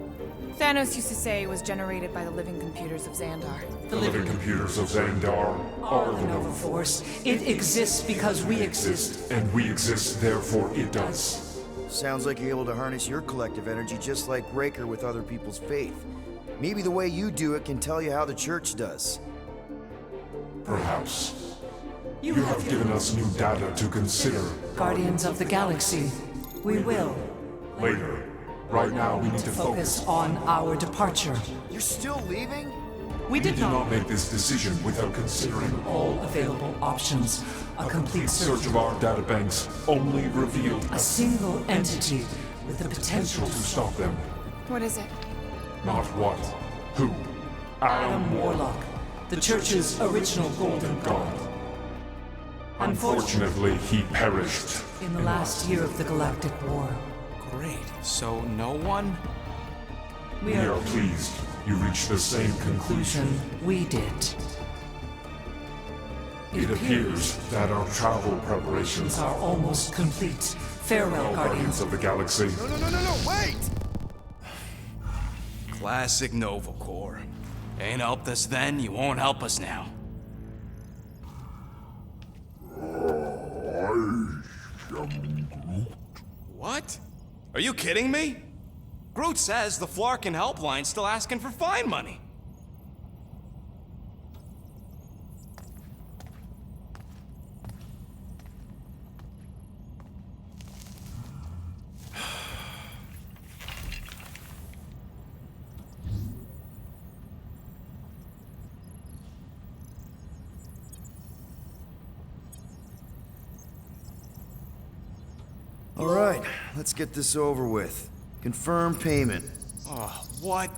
Thanos used to say it was generated by the living computers of Xandar. The living computers of Xandar are the Nova Force. It exists because we exist. And we exist, therefore it does. Sounds like you're able to harness your collective energy just like Raker with other people's faith. Maybe the way you do it can tell you how the church does. Perhaps. You have given us new data to consider. Guardians of the Galaxy. We will. Later. Right now, we need to focus on our departure. You're still leaving? We did not make this decision without considering all available options. A complete search of our databanks only revealed a single entity with the potential to stop them. What is it? Not what. Who? Adam Warlock, the Church's original Golden God. Unfortunately, he perished in the last year of the Galactic War. Great. So no one? We are pleased you reached the same conclusion we did. It appears that our travel preparations are almost complete. Farewell, Guardians of the Galaxy. No, wait! Classic Nova Corps. Ain't helped us then, you won't help us now. What? Are you kidding me? Groot says the Flarkin helpline's still asking for fine money. All right, let's get this over with. Confirm payment. Oh, what?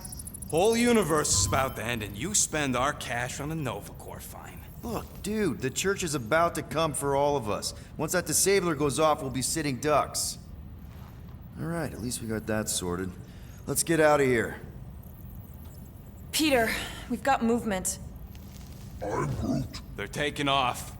Whole universe is about to end and you spend our cash on a Nova Corps fine. Look, dude, the church is about to come for all of us. Once that disabler goes off, we'll be sitting ducks. All right, at least we got that sorted. Let's get out of here. Peter, we've got movement. I'm Groot. They're taking off.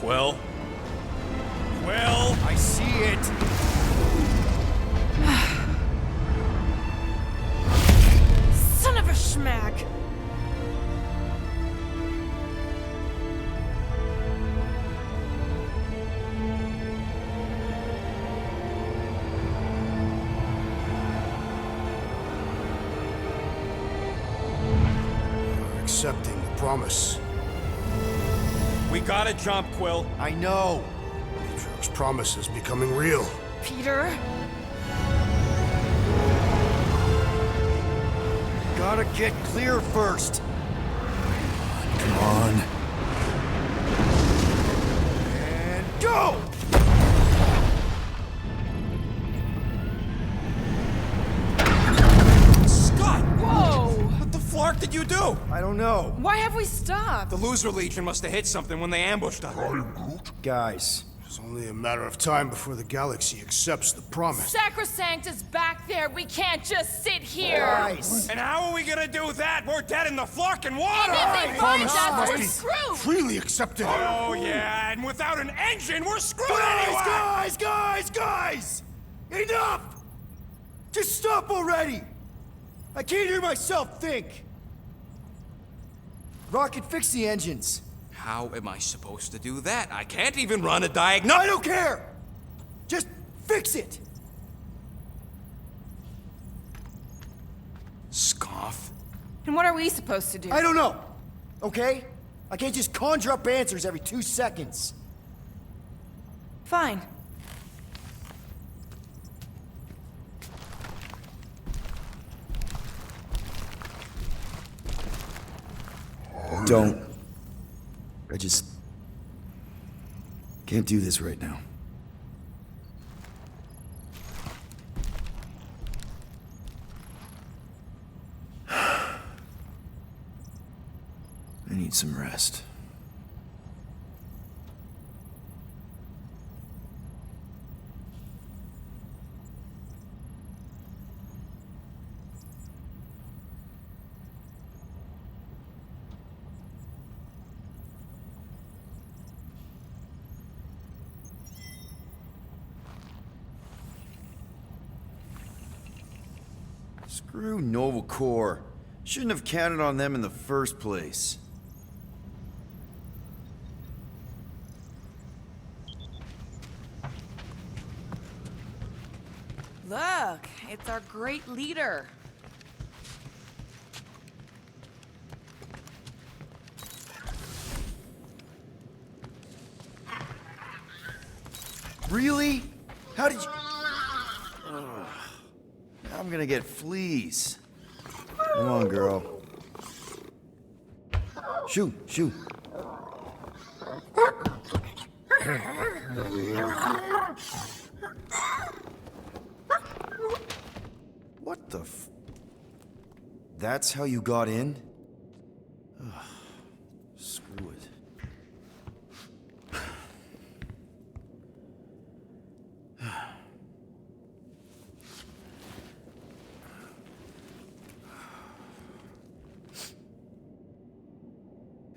Quill? Quill? I see it! Son of a schmack! You're accepting the promise. We gotta jump, Quill. I know. Matriarch's promise is becoming real. Peter? Gotta get clear first. Come on. And go! Scott! Whoa! What the flark did you you do? I don't know. Why have we stopped? The Loser Legion must have hit something when they ambushed us. Guys. It's only a matter of time before the galaxy accepts the promise. Sacrosanct is back there. We can't just sit here. Guys. And how are we gonna do that? We're dead in the fucking water! Even if they find Promise us, must we're be screwed. freely accepted. Oh, yeah, and without an engine, we're screwed anyway! Guys! Enough! Just stop already! I can't hear myself think! Rocket, fix the engines. How am I supposed to do that? I can't even run a diagnostic. I don't care! Just fix it! Scoff. And what are we supposed to do? I don't know, okay? I can't just conjure up answers every 2 seconds. Fine. Don't. I just can't do this right now. I need some rest. Screw Nova Corps. Shouldn't have counted on them in the first place. Look, it's our great leader. Really? How did you... Ugh. Now I'm gonna get fleas. Come on, girl. Shoo, shoo. What the f... That's how you got in? Ugh. Screw it.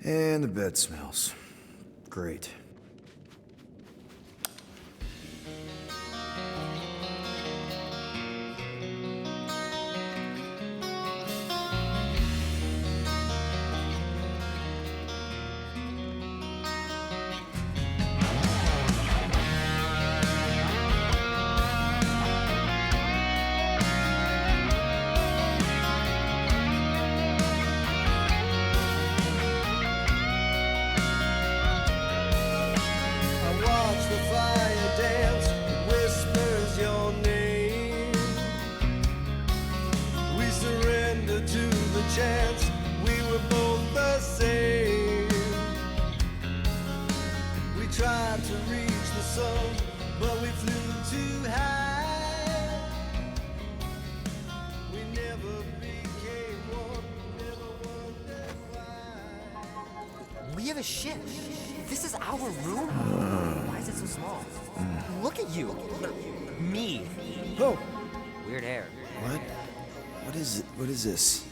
And the bed smells. Great. chance we were both the same. We tried to reach the sun, but we flew too high. We never became one, never wondered why. We have a ship. This is our room? Why is it so small? Look at you. Me. Oh. Weird hair. What? What is it? What is this?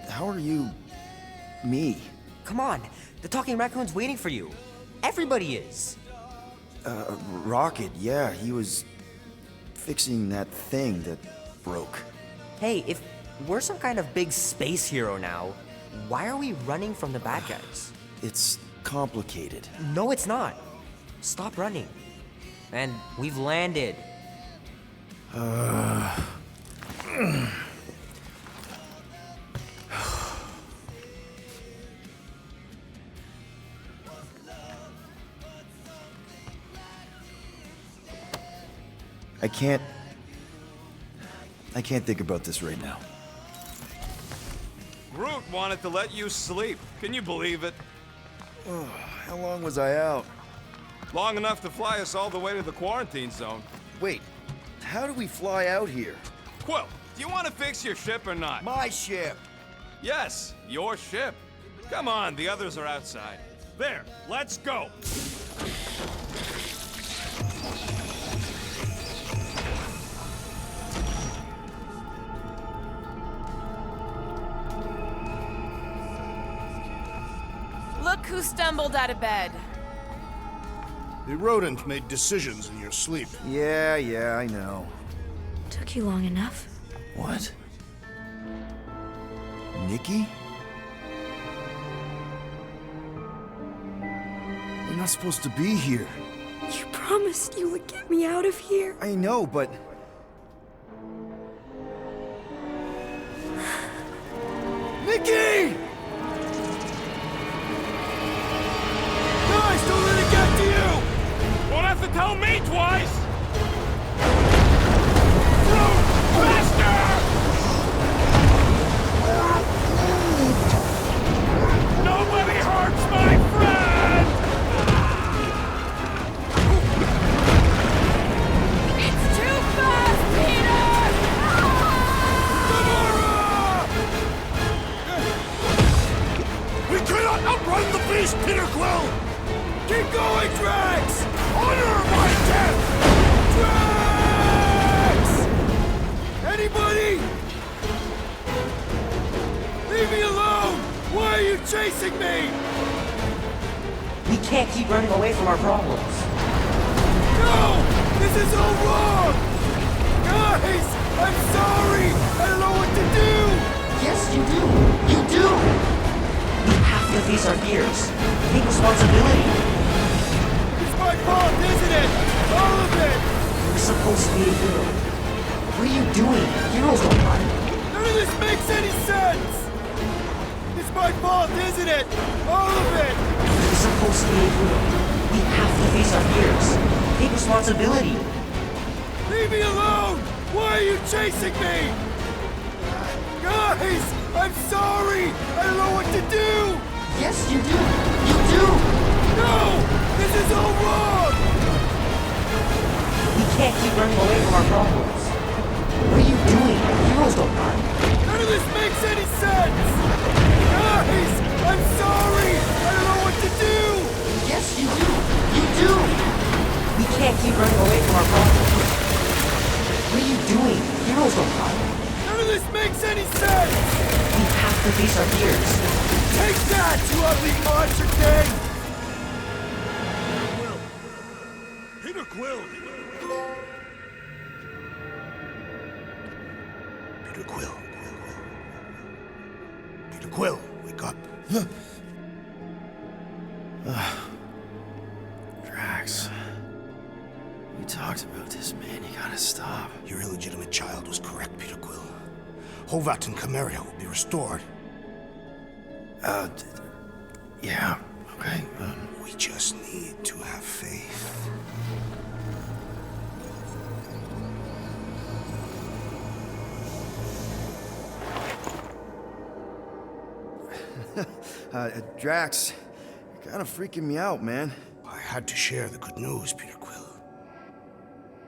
How are you... me? Come on. The talking raccoon's waiting for you. Everybody is. Rocket, yeah, he was fixing that thing that broke. Hey, if we're some kind of big space hero now, why are we running from the bad guys? It's complicated. No, it's not. Stop running. And we've landed. I can't think about this right now. Groot wanted to let you sleep. Can you believe it? How long was I out? Long enough to fly us all the way to the quarantine zone. Wait, how do we fly out here? Quill, do you want to fix your ship or not? My ship! Yes, your ship. Come on, the others are outside. There, let's go. Look who stumbled out of bed. The rodent made decisions in your sleep. Yeah, I know. Took you long enough. What? Nikki? We're not supposed to be here. You promised you would get me out of here. I know, but... Nikki! Guys, don't let it get to you! Won't have to tell me twice! Fruit! Faster! Nobody hurts my friend! It's too fast, Peter! We cannot outrun the beast, Peter Quill! Keep going, Drax! Honor my death! Drax! Anybody? Leave me alone! Why are you chasing me? We can't keep running away from our problems. No! This is all wrong! Guys! I'm sorry! I don't know what to do! Yes, you do. You do. We have to face our fears. Take responsibility. It's my fault, isn't it? All of it! You're supposed to be a hero. What are you doing? Heroes don't run. None of this makes any sense! It's my fault, isn't it? All of it! You're supposed to be a hero. We have to face our fears. Take responsibility. Leave me alone! Why are you chasing me? Guys! I'm sorry! I don't know what to do! Yes, you do! You do! No! This is all wrong! We can't keep running away from our problems. What are you doing? Heroes don't run. None of this makes any sense! Guys! I'm sorry! I don't know what to do! Yes, you do! You do! We can't keep running away from our problems. What are you doing? Heroes don't run. None of this makes any sense! We have to face our fears. Take that, you ugly monster thing! Peter Quill! Peter Quill. Peter Quill, wake up. Drax. We talked about this, man. You gotta stop. Your illegitimate child was correct, Peter Quill. Hovat and Cameria will be restored. Yeah, okay. We just need to have faith. Drax, you're kinda freaking me out, man. I had to share the good news, Peter Quill.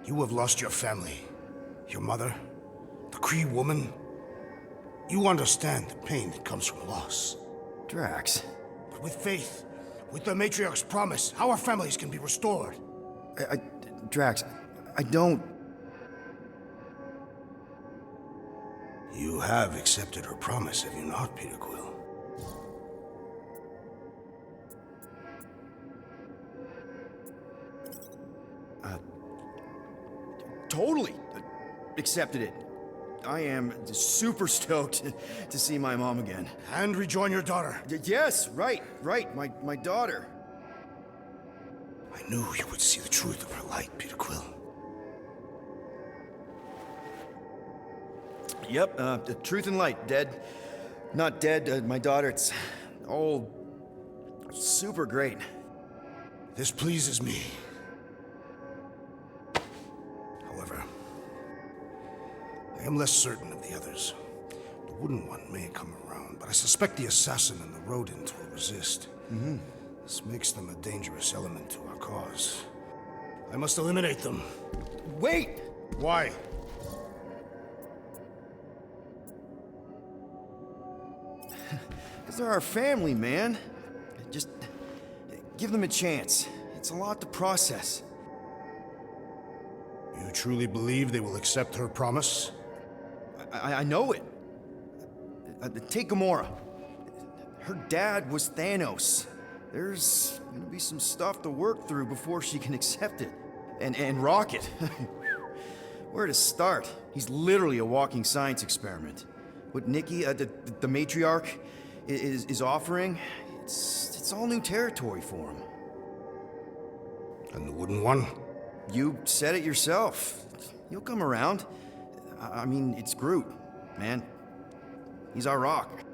You have lost your family. Your mother, the Kree woman. You understand the pain that comes from loss. Drax. But with faith, with the Matriarch's promise, our families can be restored. Drax, I don't... You have accepted her promise, have you not, Peter Quill? Totally accepted it. I am super stoked to see my mom again. And rejoin your daughter. Yes, right, my daughter. I knew you would see the truth of her light, Peter Quill. Yep, the truth and light, dead. Not dead, my daughter, it's all super great. This pleases me. However, I am less certain of the others. The wooden one may come around, but I suspect the assassin and the rodent will resist. This makes them a dangerous element to our cause. I must eliminate them. Wait! Why? Because they're our family, man. Just give them a chance. It's a lot to process. You truly believe they will accept her promise? I know it. Take Gamora. Her dad was Thanos. There's gonna be some stuff to work through before she can accept it. And Rocket. Where to start? He's literally a walking science experiment. What Nikki, the matriarch, is offering, it's all new territory for him. And the wooden one? You said it yourself. He'll come around. I mean, it's Groot, man. He's our rock.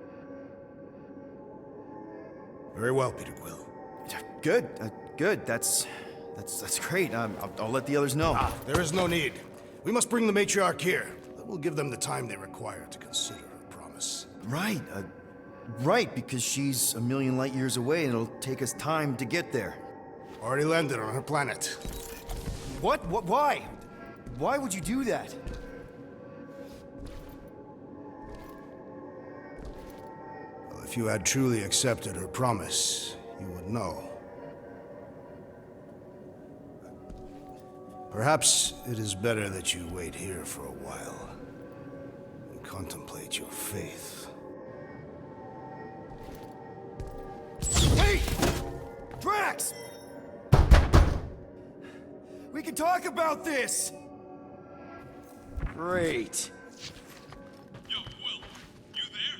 Very well, Peter Quill. Good, good. That's great. I'll let the others know. There is no need. We must bring the matriarch here. That will give them the time they require to consider her promise. Right, right, because she's a million light years away and it'll take us time to get there. Already landed on her planet. What? Why? Why would you do that? Well, if you had truly accepted her promise, you would know. Perhaps it is better that you wait here for a while and contemplate your faith. Hey! Drax! We can talk about this! Great. Yo, Quill, you there?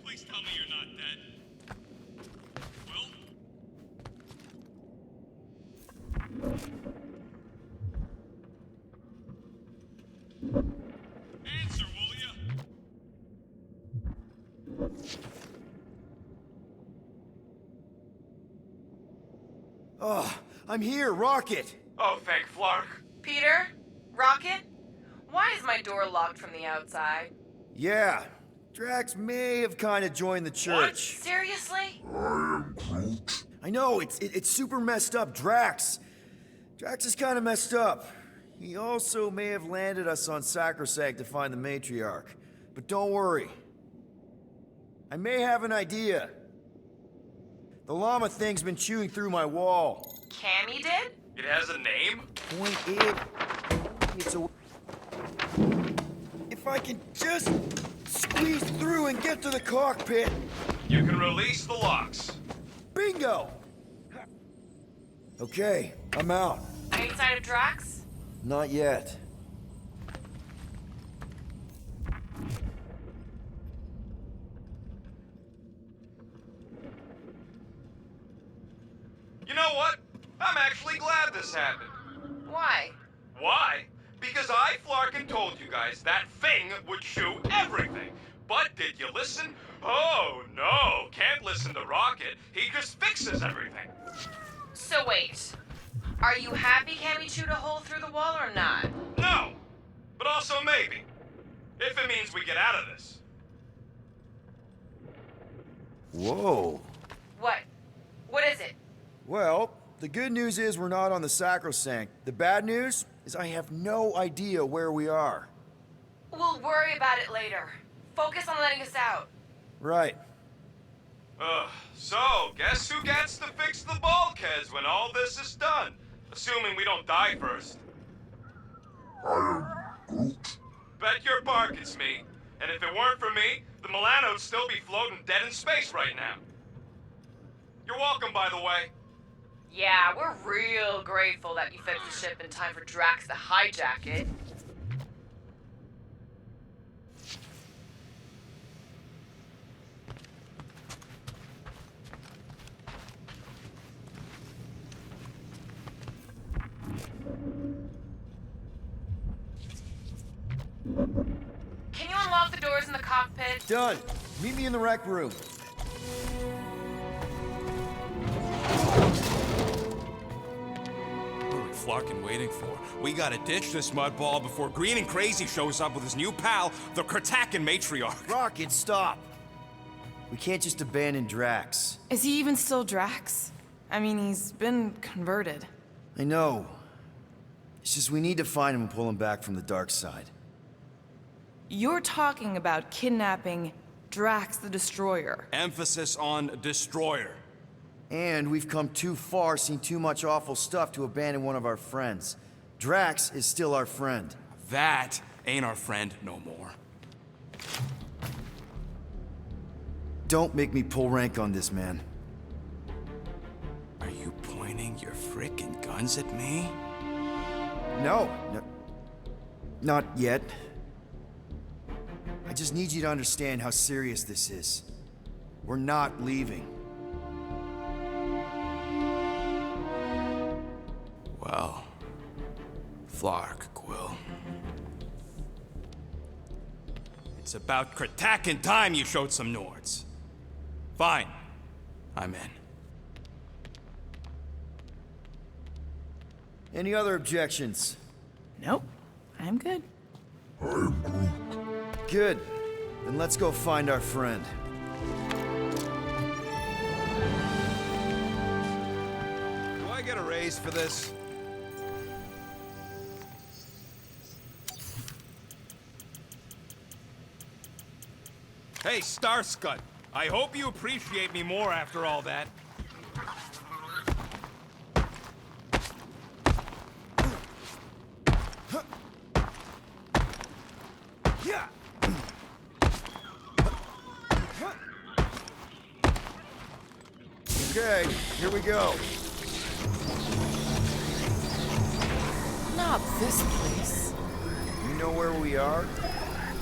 Please tell me you're not dead. Quill? Answer, will ya? Oh, I'm here, Rocket! Oh, thank Flark. Peter? Rocket? Why is my door locked from the outside? Yeah, Drax may have kind of joined the church. Seriously? I know, it's super messed up, Drax is kind of messed up. He also may have landed us on Sacrosanct to find the matriarch. But don't worry. I may have an idea. The llama thing's been chewing through my wall. Cammy did? It has a name? Point is, it's a... If I can just squeeze through and get to the cockpit. You can release the locks. Bingo! Okay, I'm out. Any sign of Drax? Not yet. You know what? I'm actually glad this happened. Why? Why? Because I, Flarkin, told you guys that thing would chew everything. But did you listen? Oh, no. Can't listen to Rocket. He just fixes everything. So wait. Are you happy Cammy chewed a hole through the wall or not? No. But also maybe. If it means we get out of this. Whoa. What? What is it? Well, the good news is we're not on the Sacrosanct. The bad news is I have no idea where we are. We'll worry about it later. Focus on letting us out. Right. So, guess who gets to fix the bulkheads when all this is done? Assuming we don't die first. I am Groot. Bet your bark it's me. And if it weren't for me, the Milano'd still be floating dead in space right now. You're welcome, by the way. Yeah, we're real grateful that you fixed the ship in time for Drax to hijack it. Can you unlock the doors in the cockpit? Done. Meet me in the rec room. What are we Flarkin waiting for? We gotta ditch this mudball before Green and Crazy shows up with his new pal, the Kratakan matriarch. Rocket, stop. We can't just abandon Drax. Is he even still Drax? I mean, he's been converted. I know. It's just we need to find him and pull him back from the dark side. You're talking about kidnapping Drax the Destroyer. Emphasis on destroyer. And we've come too far, seen too much awful stuff to abandon one of our friends. Drax is still our friend. That ain't our friend no more. Don't make me pull rank on this, man. Are you pointing your frickin' guns at me? No, not yet. I just need you to understand how serious this is. We're not leaving. Well, Flark, Quill. It's about Kratakin time you showed some Nords. Fine. I'm in. Any other objections? Nope. I'm good. Good. Then let's go find our friend. Do I get a raise for this? Hey, Starscut. I hope you appreciate me more after all that. Okay, here we go. Not this place. You know where we are?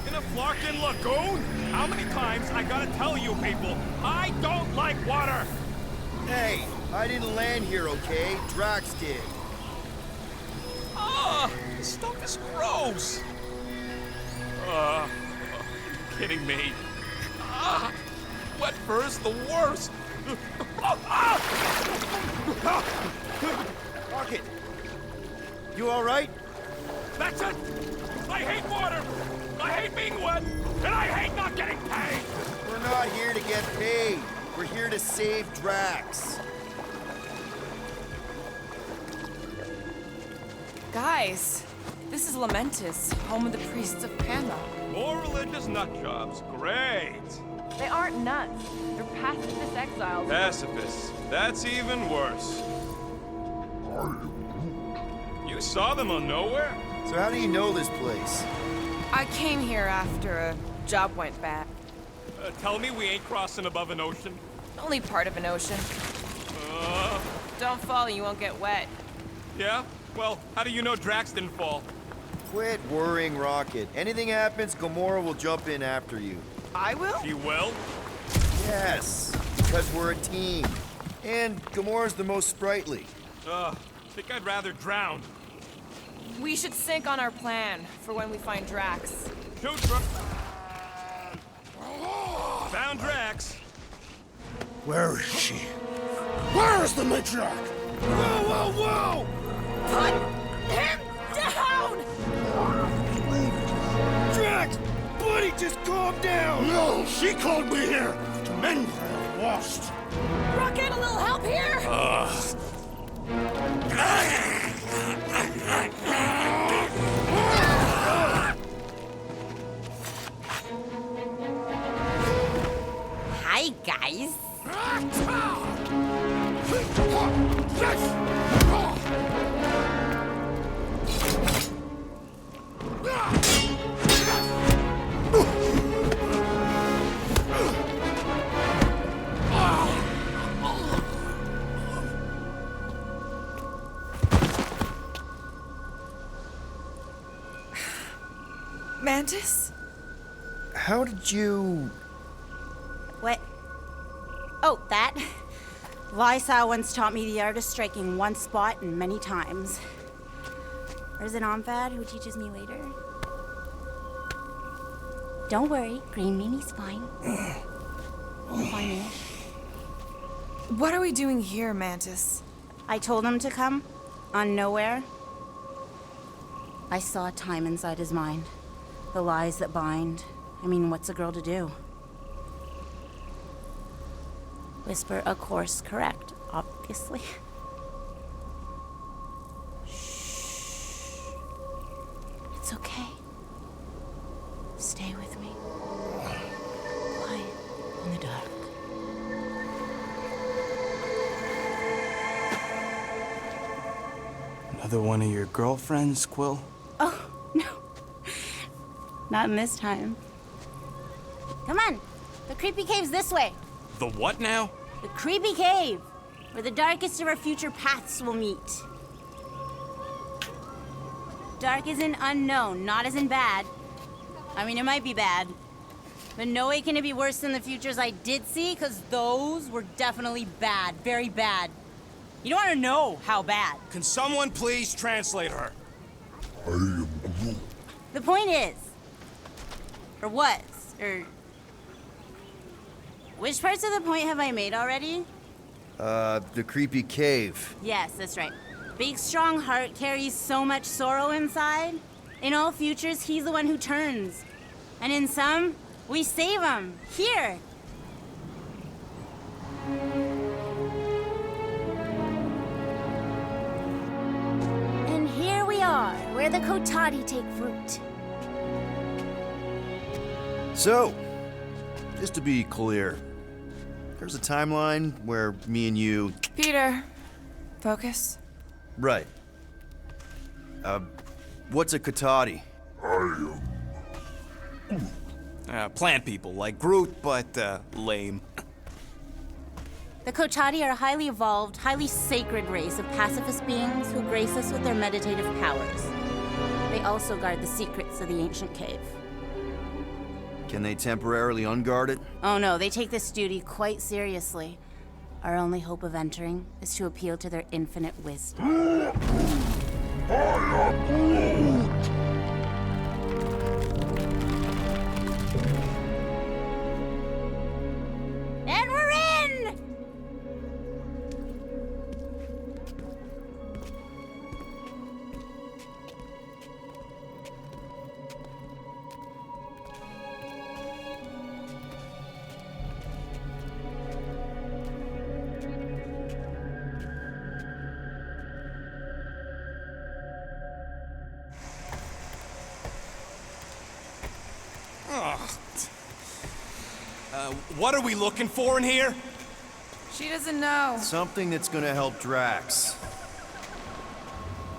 In a Flarkin lagoon? How many times I gotta tell you people, I don't like water! Hey, I didn't land here, okay? Drax did. Ah, this stuff is gross! Kidding me. Wet fur's the worst! Rocket! You alright? That's it! I hate water! I hate being wet! And I hate not getting paid! We're not here to get paid. We're here to save Drax. Guys, this is Lamentis, home of the priests of Panda. More religious nut jobs. Great! They aren't nuts. They're pacifist exiles. Pacifists. That's even worse. You saw them on Nowhere? So how do you know this place? I came here after a job went bad. Tell me we ain't crossing above an ocean? Only part of an ocean. Don't fall, you won't get wet. Yeah? Well, how do you know Drax didn't fall? Quit worrying, Rocket. Anything happens, Gamora will jump in after you. I will? She will? Yes, because we're a team. And Gamora's the most sprightly. Think I'd rather drown. We should sync on our plan for when we find Drax. Shoot, bro. Found Drax. Where is she? Where is the matriarch? Whoa, whoa, whoa! Put him down! Drax! Buddy, just calm down! No, she called me here to mend what I have lost. Rocket, a little help here? Hi, guys. Mantis? How did you... What? Oh, that? Lysa once taught me the art of striking one spot and many times. There's an Omphad who teaches me later. Don't worry, Green Meanie's fine. Fine-ish. What are we doing here, Mantis? I told him to come, on Nowhere. I saw time inside his mind. The lies that bind. I mean, what's a girl to do? Whisper a course correct, obviously. Shh. It's okay. Stay with me. Quiet. the dark. Another one of your girlfriends, Quill? Oh, no. Not in this time. Come on. The creepy cave's this way. The what now? The creepy cave, where the darkest of our future paths will meet. Dark as in unknown, not as in bad. I mean, it might be bad, but no way can it be worse than the futures I did see, because those were definitely bad, very bad. You don't want to know how bad. Can someone please translate her? I am Groot. The point is, or was, or... Which parts of the point have I made already? The creepy cave. Yes, that's right. Big, strong heart carries so much sorrow inside. In all futures, he's the one who turns. And in some, we save him. Here. And here we are, where the Kotati take fruit. So, just to be clear, there's a timeline where me and you... Peter, focus. Right. What's a Kotati? Plant people, like Groot, but, lame. The Kotati are a highly evolved, highly sacred race of pacifist beings who grace us with their meditative powers. They also guard the secrets of the ancient cave. Can they temporarily unguard it? Oh no, they take this duty quite seriously. Our only hope of entering is to appeal to their infinite wisdom. And we're in! What are we looking for in here? She doesn't know. Something that's gonna help Drax.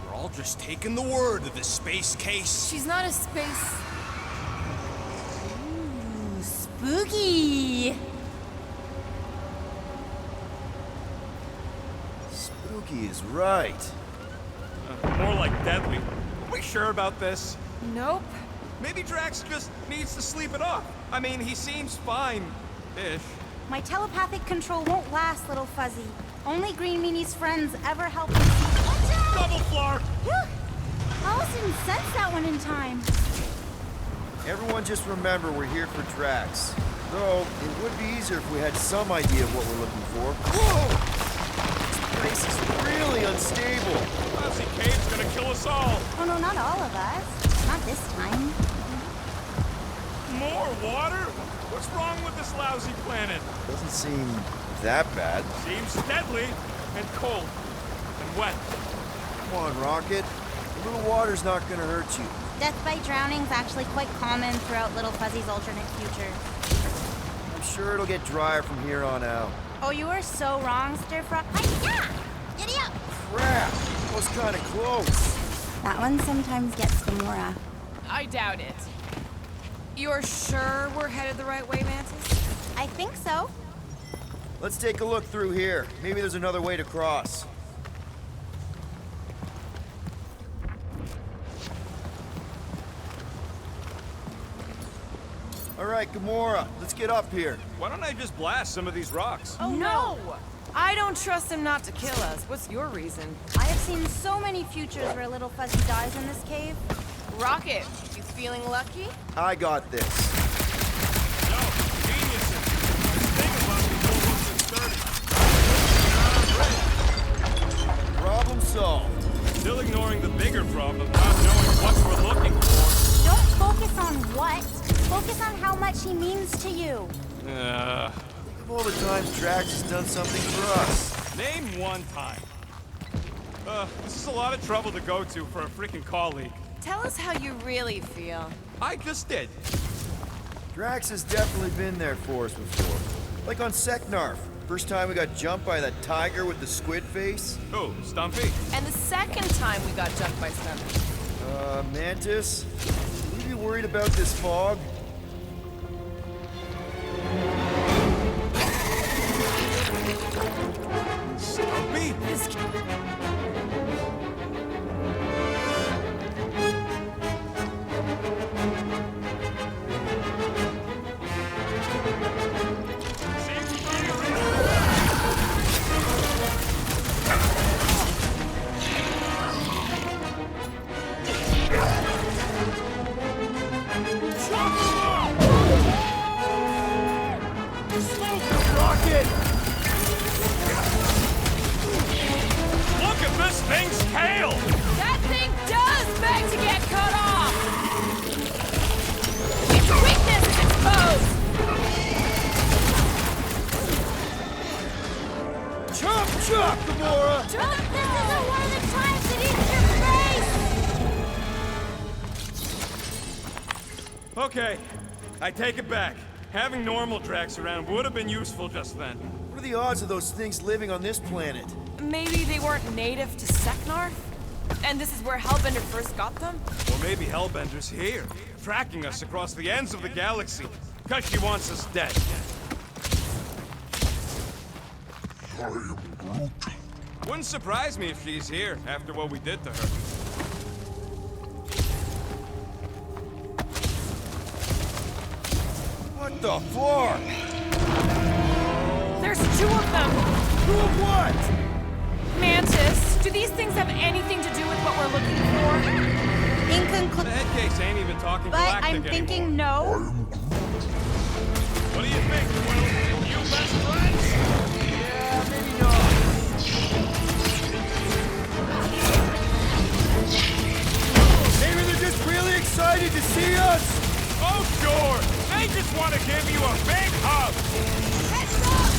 We're all just taking the word of the space case. She's not a space... Ooh, spooky! Spooky is right. More like deadly. Are we sure about this? Nope. Maybe Drax just needs to sleep it off. I mean, he seems fine-ish. My telepathic control won't last, little Fuzzy. Only Green Meanie's friends ever help me see... Watch out! Double flar! Alice didn't sense that one in time. Everyone just remember we're here for Drax. Though, it would be easier if we had some idea of what we're looking for. Whoa! This place is really unstable. Lousy cave's gonna kill us all. Oh no, not all of us. Not this time. More water? What's wrong with this lousy planet? Doesn't seem that bad. Seems deadly and cold and wet. Come on, Rocket. A little water's not gonna hurt you. Death by drowning's actually quite common throughout Little Fuzzy's alternate future. I'm sure it'll get drier from here on out. Oh, you were so wrong, Stir-Fry. Yeah! Giddy up! Crap! That was kinda close. That one sometimes gets Gamora. I doubt it. You're sure we're headed the right way, Mantis? I think so. Let's take a look through here. Maybe there's another way to cross. All right, Gamora, let's get up here. Why don't I just blast some of these rocks? Oh no! I don't trust him not to kill us. What's your reason? I have seen so many futures where Little Fuzzy dies in this cave. Rocket, you feeling lucky? I got this. No, geniuses. Think about before we're 30. Problem solved. Still ignoring the bigger problem of not knowing what we're looking for. Don't focus on what. Focus on how much he means to you. Think of all the times Drax has done something for us. Name one time. This is a lot of trouble to go to for a freaking colleague. Tell us how you really feel. I just did. Drax has definitely been there for us before. Like on Seknarf. First time we got jumped by that tiger with the squid face. Oh, Stumpy. And the second time we got jumped by Stumpy. Mantis? Would you be worried about this fog? Stumpy? Look at this thing's tail! That thing does beg to get cut off! Its weakness is exposed! Chop, chop, Gamora! Look, this isn't one of the times it eats your face! Okay, I take it back. Having normal Drax around would have been useful just then. What are the odds of those things living on this planet? Maybe they weren't native to Seknarf? And this is where Hellbender first got them? Or maybe Hellbender's here, tracking us across the ends of the galaxy, because she wants us dead. I am Groot. Wouldn't surprise me if she's here, after what we did to her. What the fuck? There's two of them! Two of what? Mantis, do these things have anything to do with what we're looking for? In The conclusion, head case ain't even talking but galactic I'm anymore. thinking no. What do you think, Quill? You best friends? Yeah, maybe not. Maybe they're just really excited to see us. Oh, sure! They just want to give you a big hug! Heads up!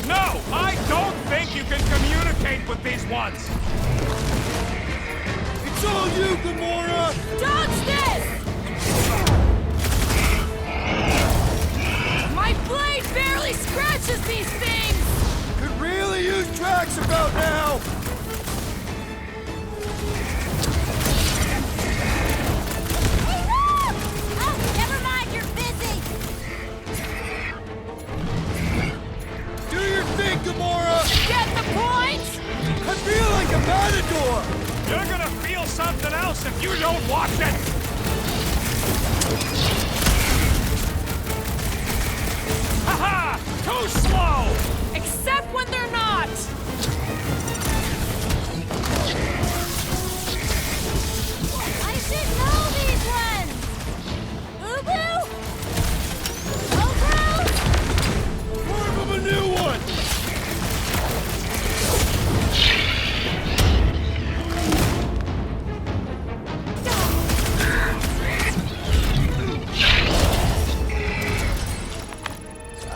No! I don't think you can communicate with these ones! It's all you, Gamora! Dodge this! My blade barely scratches these things! Could really use Drax about now! Hey, look! Oh, never mind, you're busy! Do your thing, Gamora! Get the point? I feel like a matador! You're gonna feel something else if you don't watch it! Haha! Too slow! Except when they're not! I should know these ones! Ubu? Obru? More of a new one!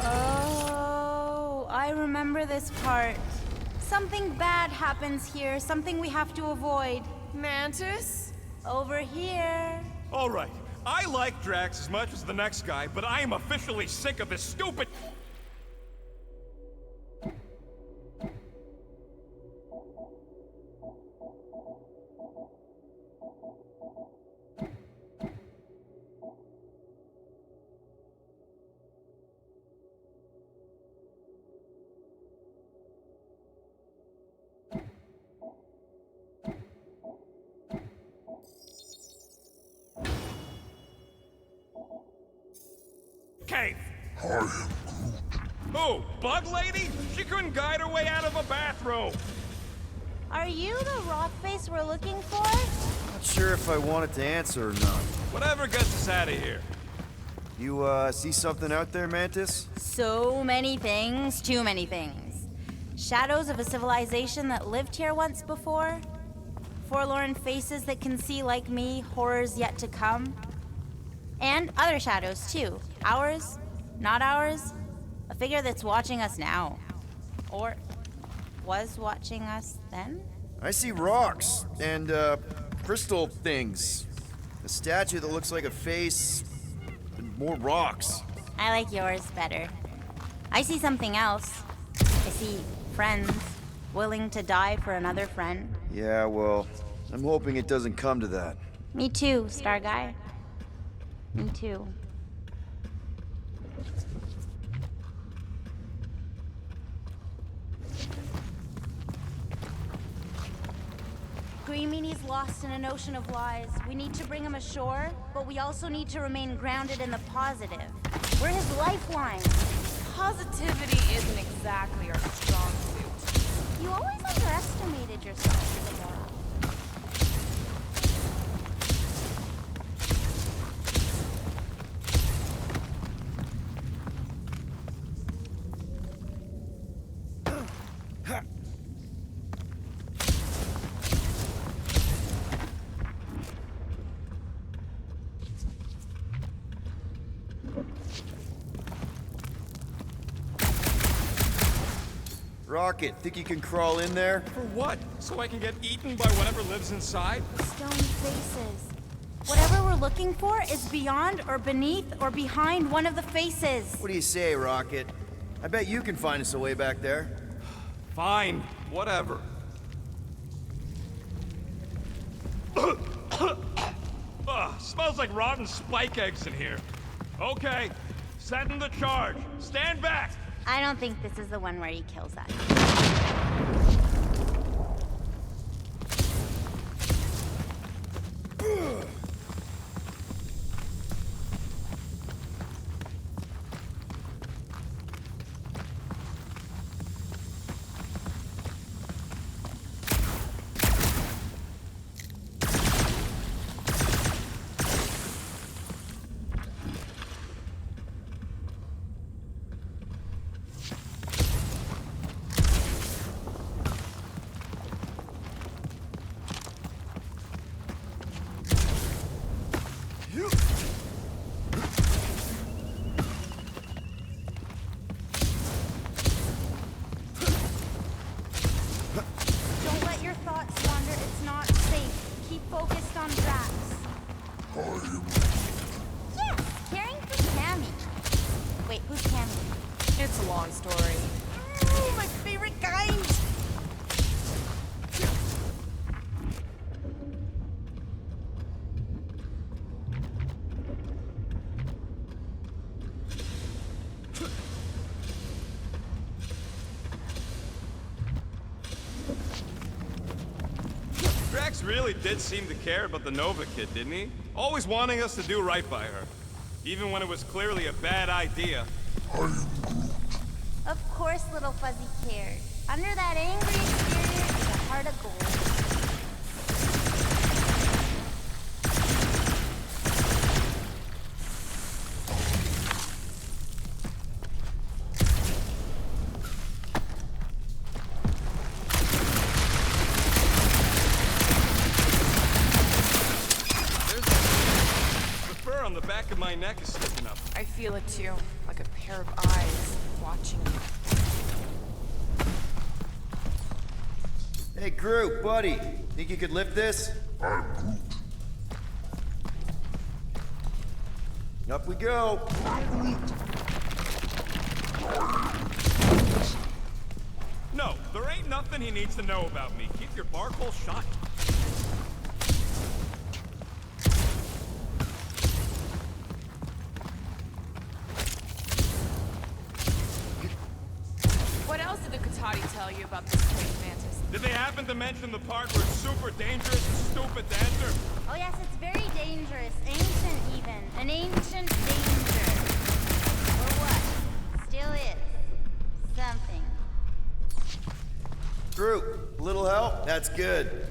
Oh, I remember this part. Something bad happens here, something we have to avoid. Mantis? Over here. All right, I like Drax as much as the next guy, but I am officially sick of this stupid... cave. I am Groot. Who, Bug Lady? She couldn't guide her way out of a bathroom. Are you the rock face we're looking for? Not sure if I wanted to answer or not. Whatever gets us out of here. You, see something out there, Mantis? So many things, too many things. Shadows of a civilization that lived here once before. Forlorn faces that can see like me, horrors yet to come. And other shadows, too. Ours, not ours. A figure that's watching us now. Or was watching us then? I see rocks, and, crystal things. A statue that looks like a face, and more rocks. I like yours better. I see something else. I see friends willing to die for another friend. Yeah, well, I'm hoping it doesn't come to that. Me too, Star Guy. Me too. Green Meanie's lost in an ocean of lies. We need to bring him ashore, but we also need to remain grounded in the positive. We're his lifeline. Positivity isn't exactly our strong suit. You always underestimated yourself, Gamora. Rocket, think you can crawl in there? For what? So I can get eaten by whatever lives inside? Stone faces. Whatever we're looking for is beyond or beneath or behind one of the faces. What do you say, Rocket? I bet you can find us a way back there. Fine, whatever. Smells like rotten spike eggs in here. Okay, setting the charge. Stand back! I don't think this is the one where he kills us. Don't let your thoughts wander. It's not safe. Keep focused on Drax. Yes, caring for Cammy. Wait, who's Cammy? It's a long story. Ooh, my favorite kind. Drax really did seem to care about the Nova kid, didn't he? Always wanting us to do right by her. Even when it was clearly a bad idea. Of course little Fuzzy cared. Under that angry exterior is a heart of gold. The fur on the back of my neck is sticking up. I feel it too, like a pair of eyes watching me. Hey, Groot, buddy. Think you could lift this? Up we go. No, there ain't nothing he needs to know about me. Keep your bark hole shut. What else did the Katati tell you about this great mantis? Did they happen to mention the part where it's super dangerous and stupid to enter? Oh yes, it's very dangerous. Ancient even. An ancient danger. Or what? Still is. Something. Groot, a little help? That's good.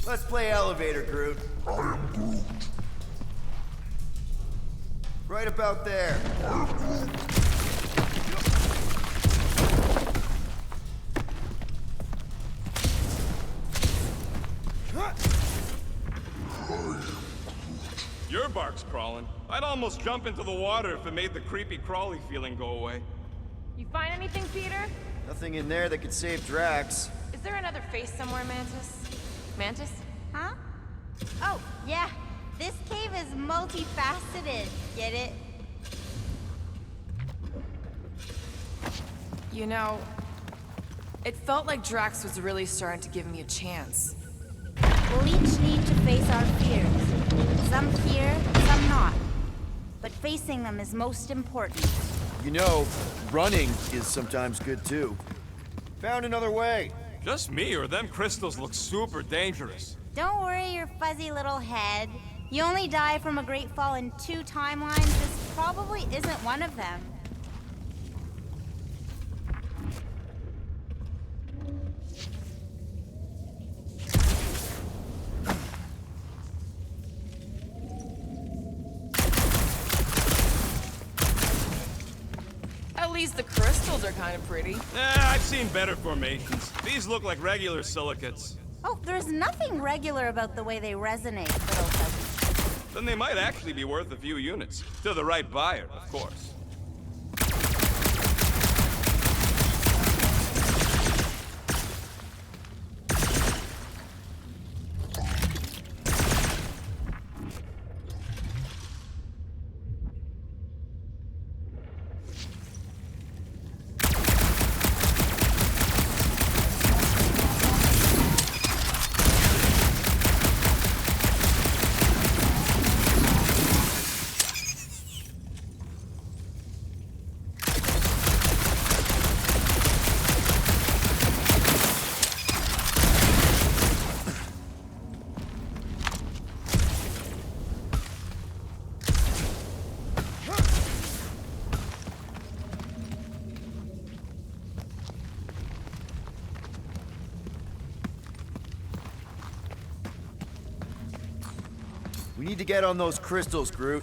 Let's play elevator, Groot. Right about there. Your bark's crawling. I'd almost jump into the water if it made the creepy crawly feeling go away. You find anything, Peter? Nothing in there that could save Drax. Is there another face somewhere, Mantis? Mantis? Huh? Oh, yeah. This cave is multifaceted. Get it? You know, it felt like Drax was really starting to give me a chance. We'll each need to face our fears. Some fear, some not. But facing them is most important. You know, running is sometimes good too. Found another way. Just me, or them crystals look super dangerous. Don't worry your fuzzy little head. You only die from a great fall in 2 timelines. This probably isn't one of them. At least the crystals are kind of pretty. I've seen better formations. These look like regular silicates. Oh, there's nothing regular about the way they resonate, little fuzzy. Then they might actually be worth a few units. To the right buyer, of course. We need to get on those crystals, Groot.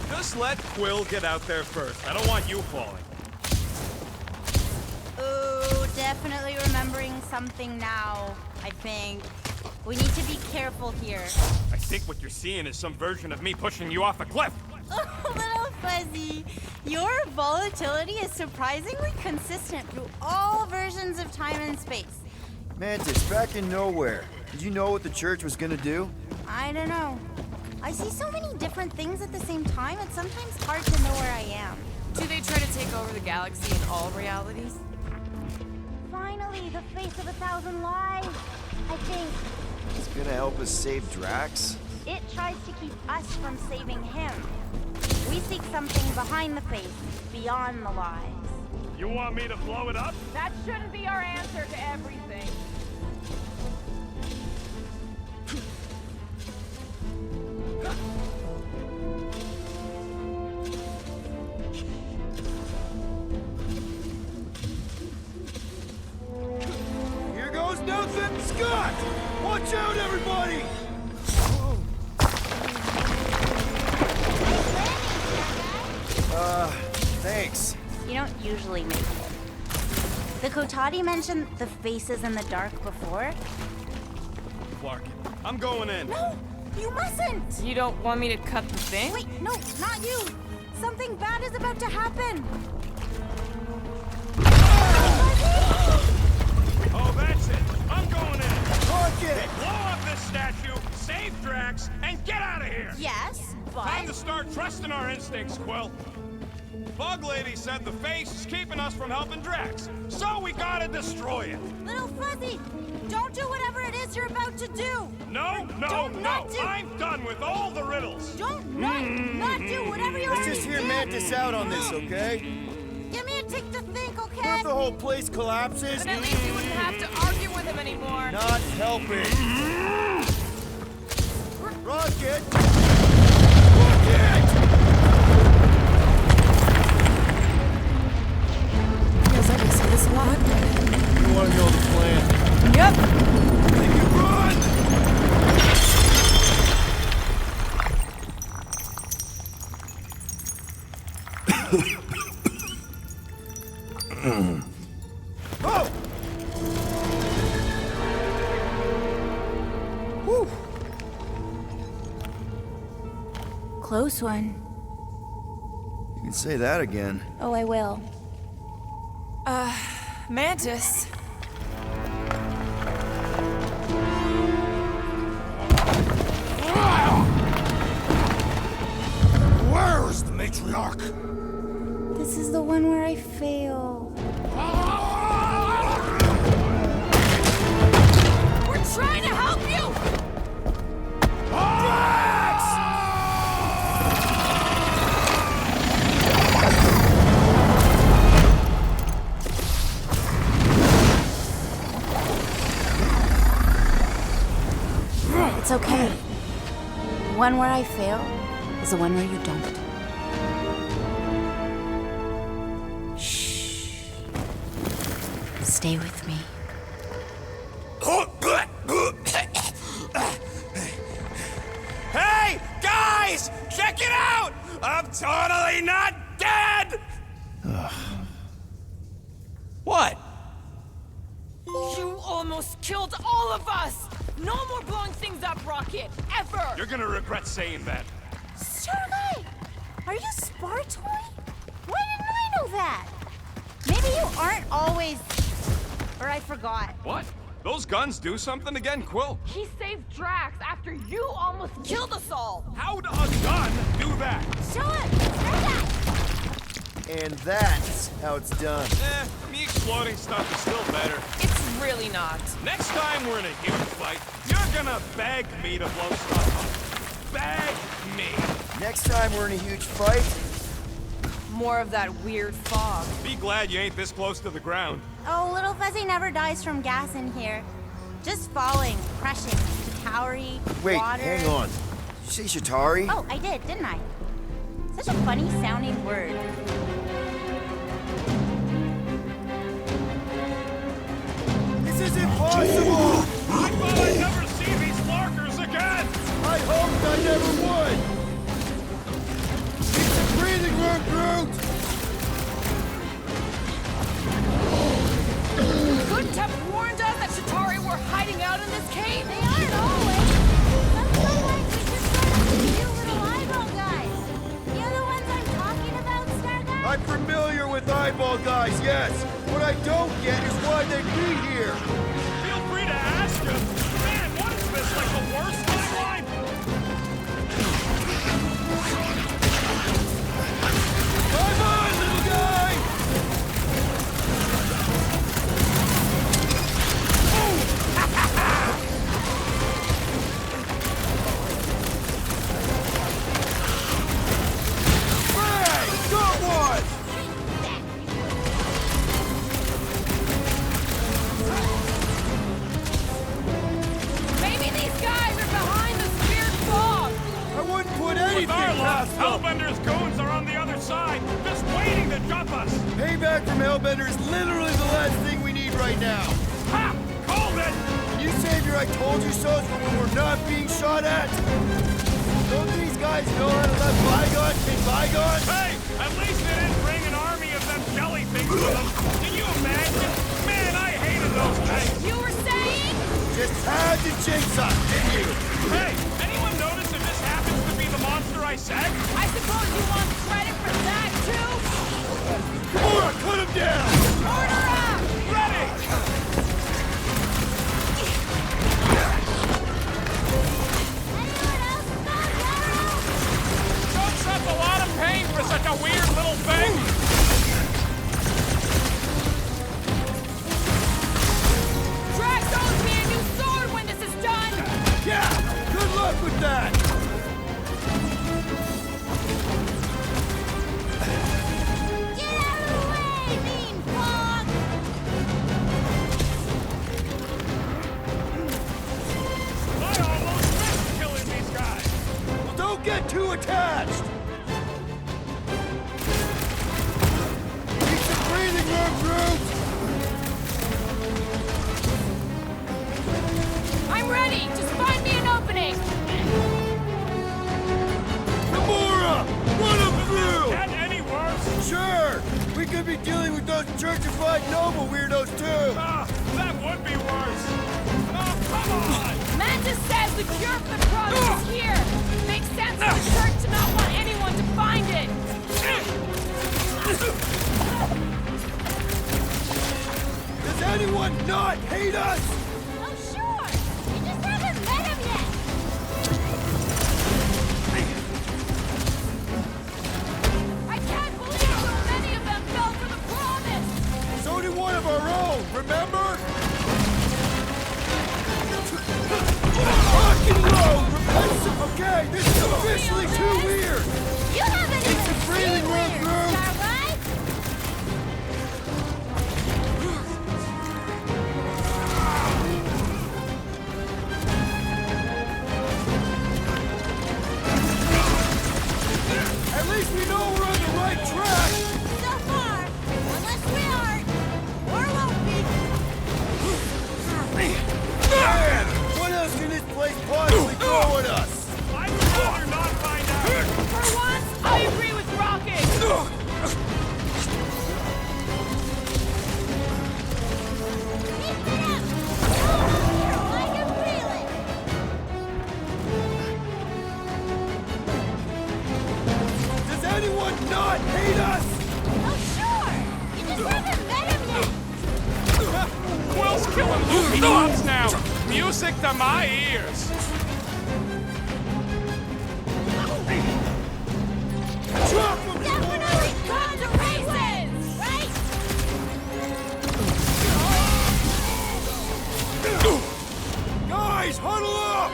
Just let Quill get out there first. I don't want you falling. Ooh, definitely remembering something now, I think. We need to be careful here. I think what you're seeing is some version of me pushing you off a cliff. Oh, little fuzzy. Your volatility is surprisingly consistent through all versions of time and space. Mantis, back in Nowhere. Did you know what the church was gonna do? I don't know. I see so many different things at the same time, it's sometimes hard to know where I am. Do they try to take over the galaxy in all realities? Finally, the face of 1,000 lies. I think It's gonna help us save Drax? it tries to keep us from saving him. We seek something behind the face, beyond the lies. You want me to blow it up? That shouldn't be our answer to everything. Here goes nothing, Scott! Watch out, everybody! Thanks. You don't usually make it. The Kotati mentioned the faces in the dark before. Clark, I'm going in. No, you mustn't! You don't want me to cut the thing? Wait, no, not you! Something bad is about to happen! Oh, that's it. I'm going in. Rocket! Blow up this statue, save Drax, and get out of here. Yes, but... Time to start trusting our instincts, Quill. Bug Lady said the face is keeping us from helping Drax, so we gotta destroy it. Little Fuzzy, don't do whatever it is you're about to do! No, no, Don't no. not do- I'm done with all the riddles. Don't not do whatever you Let's already just hear did. Mantis out on this, okay? Give me a tick to think, What okay? if the whole place collapses? Then at least we wouldn't have to argue with him anymore. Not helping. Rocket! Rocket! Feels like I see this a lot. You wanna know the plan? Yep. Make it run! Oh! Whew. close one. You can say that again. Oh, I will. Mantis. Where is the matriarch? This is the one where I fail. We're trying to help you! It's okay. The one where I fail is the one where you don't. Shh. Stay with me. Hey, guys! Check it out! I'm totally not dead! What? You almost killed all of us! No more blowing things up, Rocket! Ever! You're gonna regret saying that. Starlight! Are you Spartoy? Why didn't I know that? Maybe you aren't always... Or I forgot. What? Those guns do something again, Quill? He saved Drax after you almost killed us all! How'd a gun do that? Show him! Starlight! And that's how it's done. Me exploding stuff is still better. It's really not. Next time we're in a huge fight, you're gonna beg me to blow stuff up. Beg me. Next time we're in a huge fight, More of that weird fog. Be glad you ain't this close to the ground. Oh, Little Fuzzy never dies from gas in here. Just falling, crushing, Kaori, wait, water. hang on. Did you say Shatari? Oh, I did, didn't I? Such a funny sounding word. This isn't possible! I thought I'd never see these markers again! I hoped I never would! It's a breathing room, Groot! Couldn't have warned us that Shatari were hiding out in this cave? They aren't always. Sometimes we just run into you little eyeball guys. You know the ones I'm talking about, Starguy? I'm familiar with eyeball guys, yes. What I don't get is why they'd be here. Feel free to ask him. Man, what is this, like the worst timeline? Come on, little guy! Bang! Got one! Maybe these guys are behind this weird fog. I wouldn't put anything With our luck, past them. Hellbender's goons are on the other side, just waiting to jump us. Payback from Hellbender is literally the last thing we need right now. Ha! Called it! Can you save your I told you so's for when we're not being shot at? Don't these guys know how to let bygones be bygones? Hey, at least they didn't bring an army of them jelly things with them. Can you imagine? Man, I hated those things. You were saying? Just had to jinx us, didn't you? Hey, anyone notice if this happens to be the monster I said? I suppose you want credit for that, too? Gamora, cut him down! Order up! Ready! Anyone else found Arrow? Folks have a lot of pain for such a weird little thing. Drax owes me a new sword when this is done! Yeah! Good luck with that! Get out of the way, mean fog! I almost missed killing these guys. Well, don't get too attached! Need some breathing room, Groot! I'm ready! Just find me an opening! Gamora! Run him through! That any worse? Sure! We could be dealing with those churchified noble weirdos, too! Ah, that would be worse. Oh, come on! Mantis says the cure for the problem is here! Makes sense for the church to not want any not hate us? Oh, sure! You just haven't met him yet! I can't believe so many of them fell for the promise! So did one of our own, remember? Rock and roll! Repulsive! Okay, this is officially too weird! You haven't It's a even breathing seen room, weird, Groot! Starlight! At least we know we're on the right track! So far, unless we aren't, or won't be. Man! What else can this place possibly throw at us? I'd rather not find out. For once, I agree with Rocket! Keep it up! I can feel it! Does anyone not hate us? Oh, sure! You just haven't met him yet! Quill's killing Luffy Bobs now. Music to my ears. Definitely gone to races! Right? Guys, huddle up!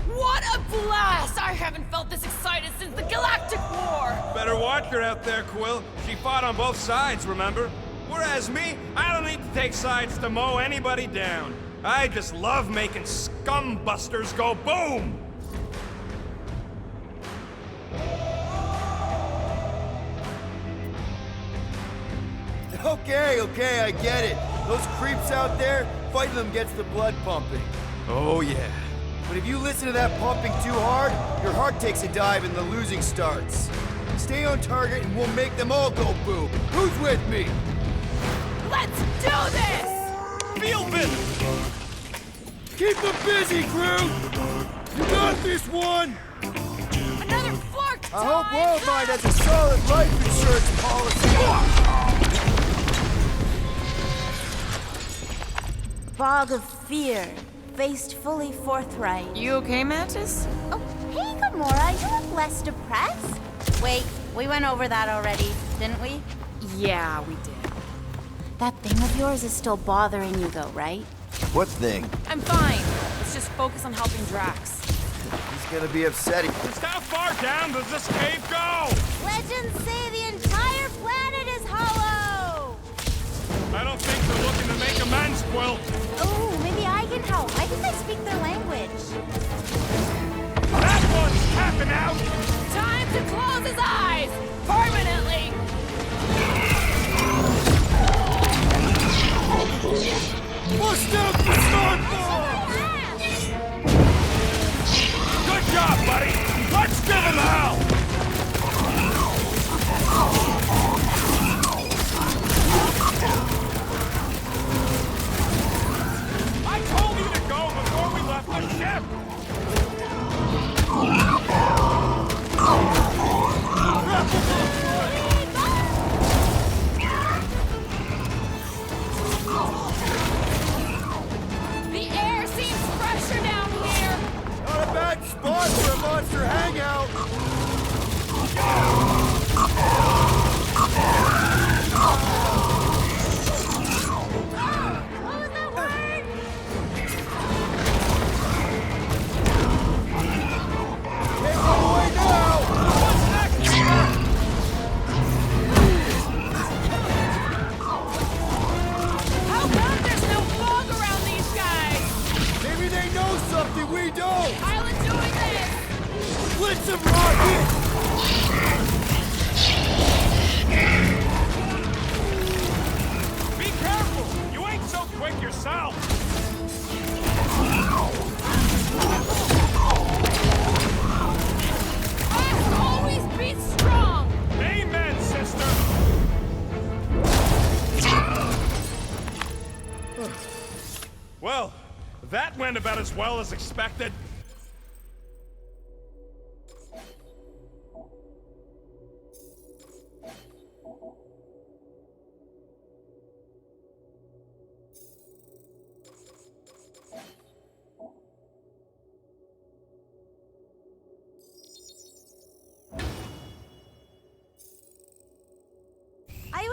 What a blast! I haven't felt this excited since the Galactic War! Better watch her out there, Quill. She fought on both sides, remember? Whereas me, I don't need to take sides to mow anybody down. I just love making scumbusters go boom! Okay, I get it. Those creeps out there, fighting them gets the blood pumping. Oh, yeah. But if you listen to that pumping too hard, your heart takes a dive and the losing starts. Stay on target and we'll make them all go boom. Who's with me? Let's do this! Feel busy! Keep them busy, crew! You got this one! Another fork I hope Worldmind has a solid life insurance policy. Fog of fear, faced fully forthright. You okay, Mantis? Oh, hey, Gamora, you look less depressed. Wait, we went over that already, didn't we? Yeah, we did. That thing of yours is still bothering you, though, right? What thing? I'm fine. Let's just focus on helping Drax. He's gonna be upsetting. Just how far down does this cave go? Legends say the entire planet is hollow! I don't think they're looking to make amends, Quill. Oh, maybe I can help. I think I speak their language. That one's tapping out! Time to close his eyes! Permanently! Bust out the starboard! Good job, buddy! Let's give him hell! I told you to go before we left the ship! The air seems fresher down here! Not a bad spot for a monster hangout! What was that word? Take them away now! What's next? How come there's no fog around these guys? Maybe they know something we don't! I'll enjoy this! Blitz them, Rocket! Be careful! You ain't so quick yourself! Fast always beats strong! Amen, sister! Well, that went about as well as expected.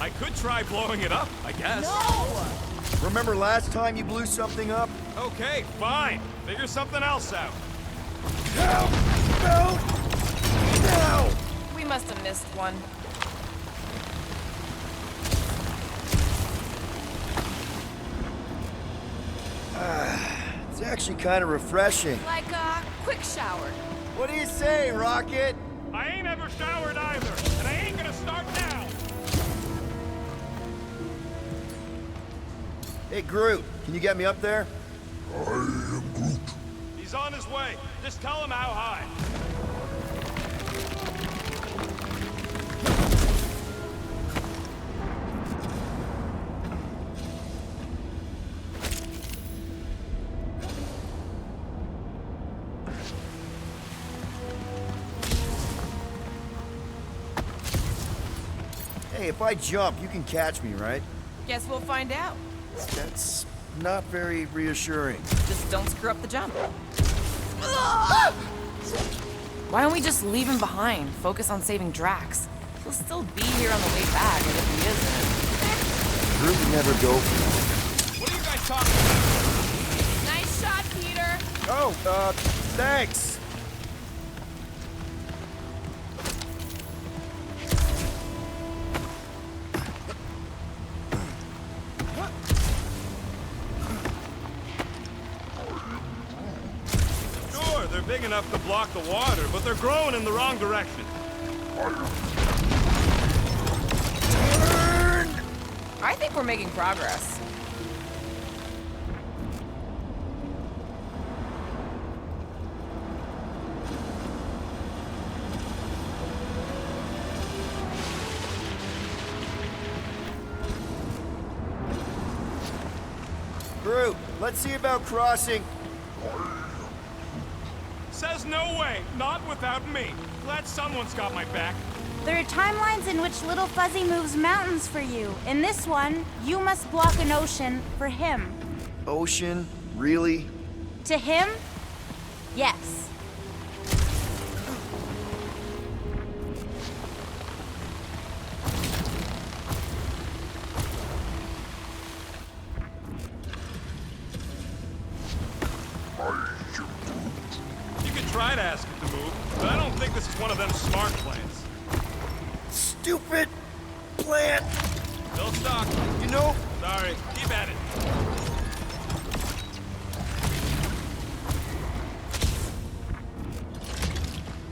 I could try blowing it up, I guess. No! Remember last time you blew something up? Okay, fine. Figure something else out. No! No! No! We must have missed one. It's actually kind of refreshing. Like a quick shower. What do you say, Rocket? I ain't ever showered either, and I ain't gonna start now. Hey, Groot, can you get me up there? I am Groot. He's on his way. Just tell him how high. Hey, if I jump, you can catch me, right? Guess we'll find out. That's not very reassuring. Just don't screw up the jump. Why don't we just leave him behind? Focus on saving Drax. He'll still be here on the way back, and if he isn't... Groot would never go for What are you guys talking about? Nice shot, Peter! Oh, thanks. Sure, they're big enough to block the water, but they're growing in the wrong direction. I think we're making progress. Groot, let's see about crossing. Says no way, not without me. Glad someone's got my back. There are timelines in which Little Fuzzy moves mountains for you. In this one, you must block an ocean for him. Ocean? Really? To him? Yes. You could try to ask it to move, but I don't think this is one of them smart plans. Stupid plant! Still stuck. You know... Sorry, keep at it.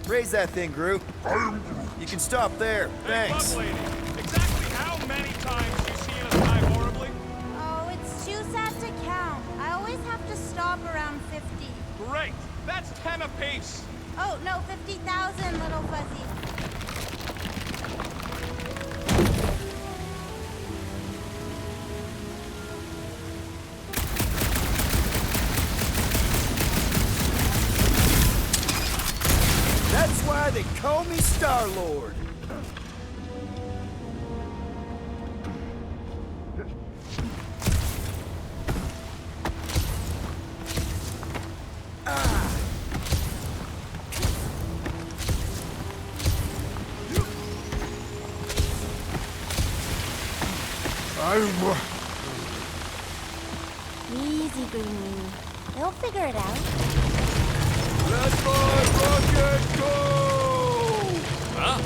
Raise that thing, Groot. You can stop there. Hey, Thanks. Bug Lady, exactly how many times you seen us die horribly? Oh, it's too sad to count. I always have to stop around 50. Great, that's 10 apiece. Oh, no, 50,000, Little Fuzzy. That's why they call me Star-Lord. Easy, Greenie. They'll figure it out. Let's fly, Rocket, go! Huh?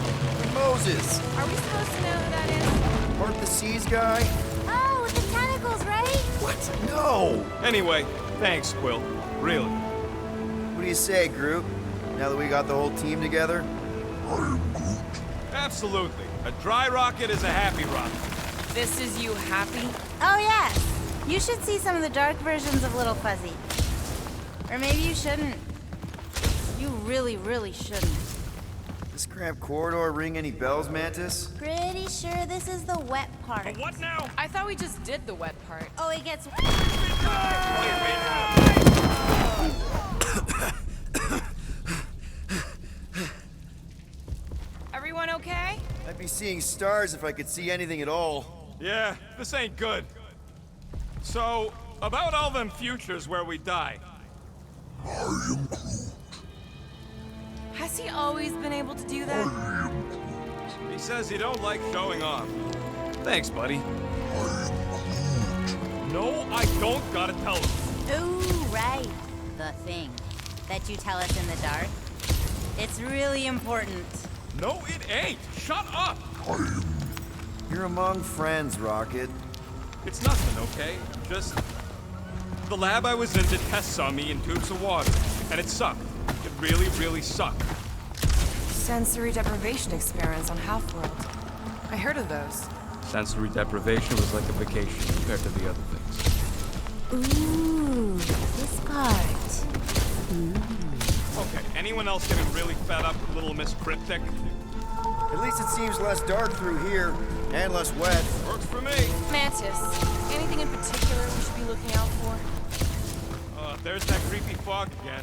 Moses. Are we supposed to know who that is? Part the Seas guy? Oh, with the tentacles, right? What? No! Anyway, thanks, Quill. Really. What do you say, Groot? Now that we got the whole team together? Absolutely. A dry rocket is a happy rocket. This is you happy? Oh, yes. You should see some of the dark versions of Little Fuzzy. Or maybe you shouldn't. You really, really shouldn't. This cramped corridor ring any bells, Mantis? Pretty sure this is the wet part. What now? I thought we just did the wet part. Oh, it gets... Everyone okay? I'd be seeing stars if I could see anything at all. Yeah, this ain't good. So, about all them futures where we die. Has he always been able to do that? He says he don't like showing off. Thanks, buddy. No, I don't gotta tell him. Ooh, right. The thing that you tell us in the dark. It's really important. No, it ain't. Shut up. You're among friends, Rocket. It's nothing, okay? Just the lab I was in did tests on me in tubes of water, and it sucked. It really, really sucked. Sensory deprivation experiments on Half-World. I heard of those. Sensory deprivation was like a vacation compared to the other things. Ooh, this part. Okay, anyone else getting really fed up with Little Miss Cryptic? At least it seems less dark through here, and less wet. Works for me. Mantis, anything in particular we should be looking out for? There's that creepy fog again.